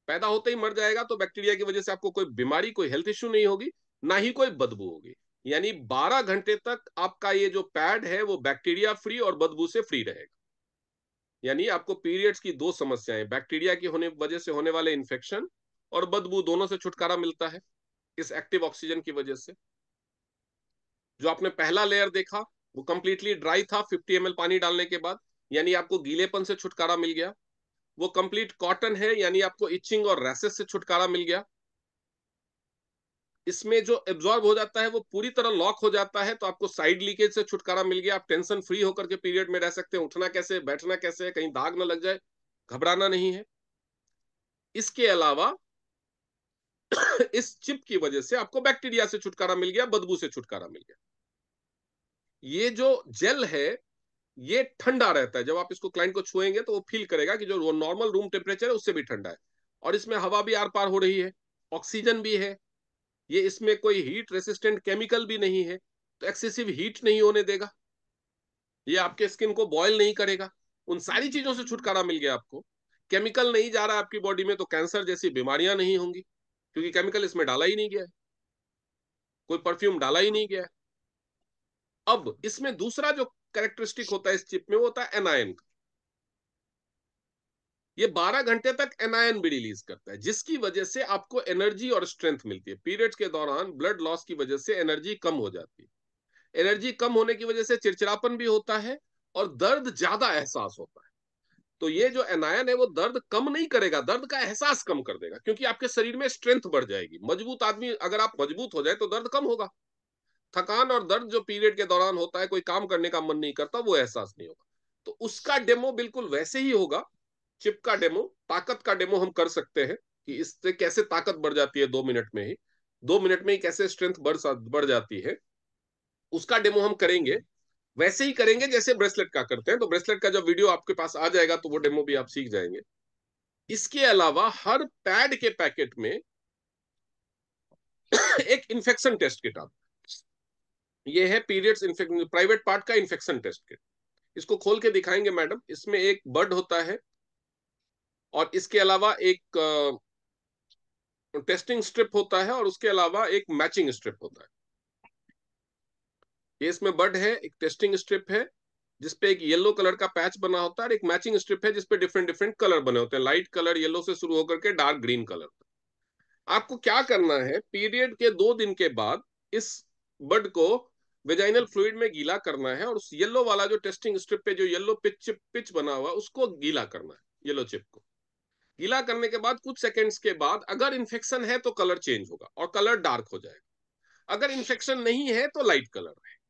पैदा होते ही मर जाएगा, तो बैक्टीरिया की वजह से आपको कोई बीमारी, कोई हेल्थ इश्यू नहीं होगी, ना ही कोई बदबू होगी। यानी 12 घंटे तक आपका ये जो पैड है वो बैक्टीरिया फ्री और बदबू से फ्री रहेगा। यानी आपको पीरियड्स की दो समस्याएं, बैक्टीरिया की होने वजह से होने वाले इन्फेक्शन और बदबू, दोनों से छुटकारा मिलता है इस एक्टिव ऑक्सीजन की वजह से। जो आपने पहला लेयर देखा वो कंप्लीटली ड्राई था 50 ml पानी डालने के बाद, यानी आपको गीलेपन से छुटकारा मिल गया। वो कंप्लीट कॉटन है, यानी आपको इचिंग और रैसेस से छुटकारा मिल गया। इसमें जो एब्जॉर्ब हो जाता है वो पूरी तरह लॉक हो जाता है, तो आपको साइड लीकेज से छुटकारा मिल गया। आप टेंशन फ्री होकर के पीरियड में रह सकते हैं, उठना कैसे, बैठना कैसे, कहीं दाग ना लग जाए, घबराना नहीं है। इसके अलावा इस चिप की वजह से आपको बैक्टीरिया से छुटकारा मिल गया, बदबू से छुटकारा मिल गया। ये जो जेल है ये ठंडा रहता है, जब आप इसको क्लाइंट को छुएंगे तो वो फील करेगा कि जो नॉर्मल रूम टेम्परेचर है उससे भी ठंडा है, और इसमें हवा भी आर पार हो रही है, ऑक्सीजन भी है। ये इसमें कोई हीट रेसिस्टेंट केमिकल भी नहीं है, तो एक्सेसिव हीट नहीं होने देगा, ये आपके स्किन को बॉयल नहीं करेगा। उन सारी चीजों से छुटकारा मिल गया आपको। केमिकल नहीं जा रहा आपकी बॉडी में, तो कैंसर जैसी बीमारियां नहीं होंगी, क्योंकि केमिकल इसमें डाला ही नहीं गया है, कोई परफ्यूम डाला ही नहीं गया है। अब इसमें दूसरा जो कैरेक्टरिस्टिक होता है इस चिप में, वो होता है एनायन। ये 12 घंटे तक एनायन भी रिलीज करता है, जिसकी वजह से आपको एनर्जी और स्ट्रेंथ मिलती है। पीरियड्स के दौरान ब्लड लॉस की वजह से एनर्जी कम हो जाती है। एनर्जी कम होने की वजह से चिड़चिड़ापन भी होता है और दर्द ज्यादा एहसास होता है। तो ये जो एनायन है वो दर्द कम नहीं करेगा, दर्द का एहसास कम कर देगा, क्योंकि आपके शरीर में स्ट्रेंथ बढ़ जाएगी। मजबूत आदमी, अगर आप मजबूत हो जाए तो दर्द कम होगा। थकान और दर्द जो पीरियड के दौरान होता है, कोई काम करने का मन नहीं करता, वो एहसास नहीं होगा। तो उसका डेमो बिल्कुल वैसे ही होगा। चिप का डेमो, ताकत का डेमो हम कर सकते हैं कि इससे कैसे ताकत बढ़ जाती है 2 मिनट में ही, 2 मिनट में ही कैसे स्ट्रेंथ बढ़ जाती है, उसका डेमो हम करेंगे। वैसे ही करेंगे जैसे ब्रेसलेट का करते हैं। तो ब्रेसलेट का जब वीडियो आपके पास आ जाएगा तो वो डेमो भी आप सीख जाएंगे। इसके अलावा हर पैड के पैकेट में एक इन्फेक्शन टेस्ट किट आता है। ये है पीरियड्स इन्फेक्शन, प्राइवेट पार्ट का इन्फेक्शन टेस्ट किट। इसको खोल के दिखाएंगे मैडम। इसमें एक बड होता है और इसके अलावा एक टेस्टिंग स्ट्रिप होता है और उसके अलावा एक मैचिंग स्ट्रिप होता है। ये इसमें बड है, एक टेस्टिंग स्ट्रिप है जिसपे एक येलो कलर का पैच बना होता है, और एक मैचिंग स्ट्रिप है जिसपे डिफरेंट डिफरेंट कलर बने होते हैं, लाइट कलर येलो से शुरू होकर के डार्क ग्रीन कलर। आपको क्या करना है, पीरियड के 2 दिन के बाद इस बड को वेजाइनल फ्लूइड में गीला करना है, और उस येलो वाला जो टेस्टिंग स्ट्रिप पे जो येलो पिच बना हुआ उसको गीला करना है, येलो चिप को। गीला करने के बाद कुछ सेकेंड्स के बाद अगर इन्फेक्शन है तो कलर चेंज होगा और कलर डार्क हो जाएगा। अगर इन्फेक्शन नहीं है तो लाइट कलर है।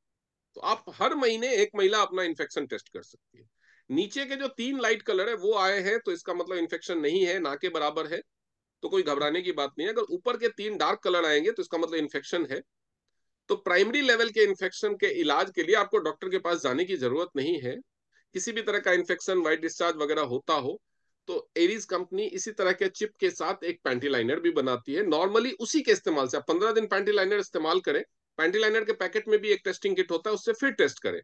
तो आप हर महीने एक महिला अपना इन्फेक्शन टेस्ट कर सकती है। नीचे के जो 3 लाइट कलर है वो आए हैं तो इसका मतलब इन्फेक्शन नहीं है, ना के बराबर है, तो कोई घबराने की बात नहीं है। अगर ऊपर के 3 डार्क कलर आएंगे तो इसका मतलब इन्फेक्शन है। तो प्राइमरी लेवल के इन्फेक्शन के इलाज के लिए आपको डॉक्टर के पास जाने की जरूरत नहीं है। किसी भी तरह का इन्फेक्शन, व्हाइट डिस्चार्ज वगैरह होता हो तो एरीज कंपनी इसी तरह के चिप के साथ एक पैंटी लाइनर भी बनाती है। नॉर्मली उसी के इस्तेमाल से आप 15 दिन पैंटी लाइनर इस्तेमाल करें। पैंटी लाइनर के पैकेट में भी एक टेस्टिंग किट होता है, उससे फिर टेस्ट करें।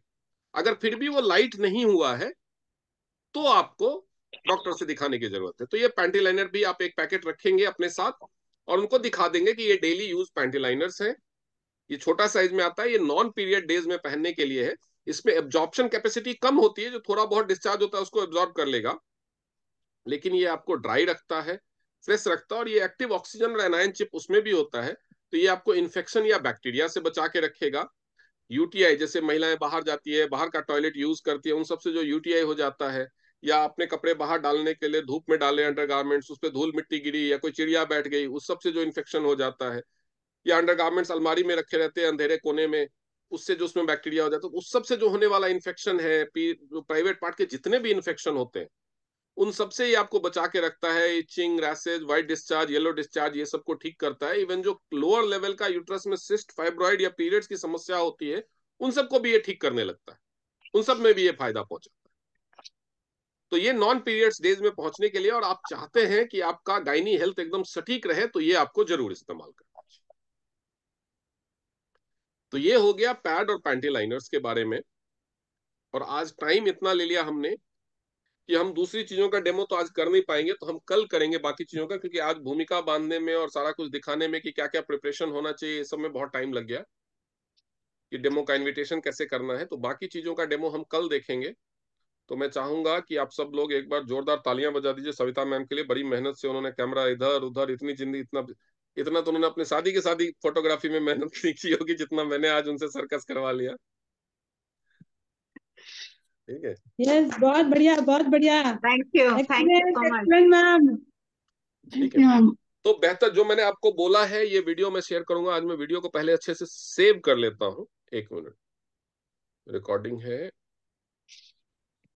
अगर फिर भी वो लाइट नहीं हुआ है तो आपको डॉक्टर से दिखाने की जरूरत है। तो ये पैंटी लाइनर भी आप एक पैकेट रखेंगे अपने साथ और उनको दिखा देंगे कि ये डेली यूज पैंटी लाइनर्स है। ये छोटा साइज में आता है, ये नॉन पीरियड डेज में पहनने के लिए है। इसमें एब्जॉर्प्शन कैपेसिटी कम होती है, जो थोड़ा बहुत डिस्चार्ज होता है उसको एब्जॉर्ब कर लेगा, लेकिन ये आपको ड्राई रखता है, फ्रेश रखता है, और ये एक्टिव ऑक्सीजन और एनायन चिप उसमें भी होता है। तो ये आपको इन्फेक्शन या बैक्टीरिया से बचा के रखेगा। यूटीआई, जैसे महिलाएं बाहर जाती है, बाहर का टॉयलेट यूज करती है, उन सबसे जो यूटीआई हो जाता है, या अपने कपड़े बाहर डालने के लिए धूप में डाले अंडरगारमेंट्स, उस पर धूल मिट्टी गिरी या कोई चिड़िया बैठ गई, उस सबसे जो इन्फेक्शन हो जाता है, या अंडरगारमेंट्स अलमारी में रखे रहते हैं अंधेरे कोने में, उससे जो उसमें बैक्टीरिया हो जाता है, तो उस सबसे जो होने वाला इन्फेक्शन है, जो प्राइवेट पार्ट के जितने भी इन्फेक्शन होते हैं उन सबसे ही आपको बचा के रखता है। Itching, rashes, white discharge, yellow discharge, ये सबको ठीक करता है। इवन जो लोअर लेवल का यूट्रस में सिस्ट, फाइब्रॉइड या पीरियड्स की समस्या होती है उन सबको भी ये ठीक करने लगता है, उन सब में भी ये फायदा पहुंचाता है। तो ये नॉन पीरियड्स डेज में पहुंचने के लिए, और आप चाहते हैं कि आपका गायनी हेल्थ एकदम सटीक रहे, तो ये आपको जरूर इस्तेमाल करना चाहिए। तो ये हो गया पैड और पैंटी लाइनर्स के बारे में। और आज टाइम इतना ले लिया हमने कि हम दूसरी चीजों का डेमो तो आज कर नहीं पाएंगे, तो हम कल करेंगे बाकी चीजों का, क्योंकि आज भूमिका बांधने में और सारा कुछ दिखाने में कि क्या क्या प्रिपरेशन होना चाहिए, ये सब में बहुत टाइम लग गया कि डेमो का इनविटेशन कैसे करना है। तो बाकी चीजों का डेमो हम कल देखेंगे। तो मैं चाहूंगा कि आप सब लोग एक बार जोरदार तालियां बजा दीजिए सविता मैम के लिए। बड़ी मेहनत से उन्होंने कैमरा इधर उधर, इतनी जिंदगी, इतना इतना तो उन्होंने अपने शादी के शादी फोटोग्राफी में मेहनत नहीं की होगी जितना मैंने आज उनसे सर्कस करवा लिया। ठीक है, यस, बहुत बढ़िया, बहुत बढ़िया। Thank you so much. Excellent ma'am. ठीक है। तो बेहतर जो मैंने आपको बोला है ये वीडियो मैं शेयर करूंगा। आज मैं वीडियो को पहले अच्छे से सेव कर लेता हूं। 1 मिनट, रिकॉर्डिंग है।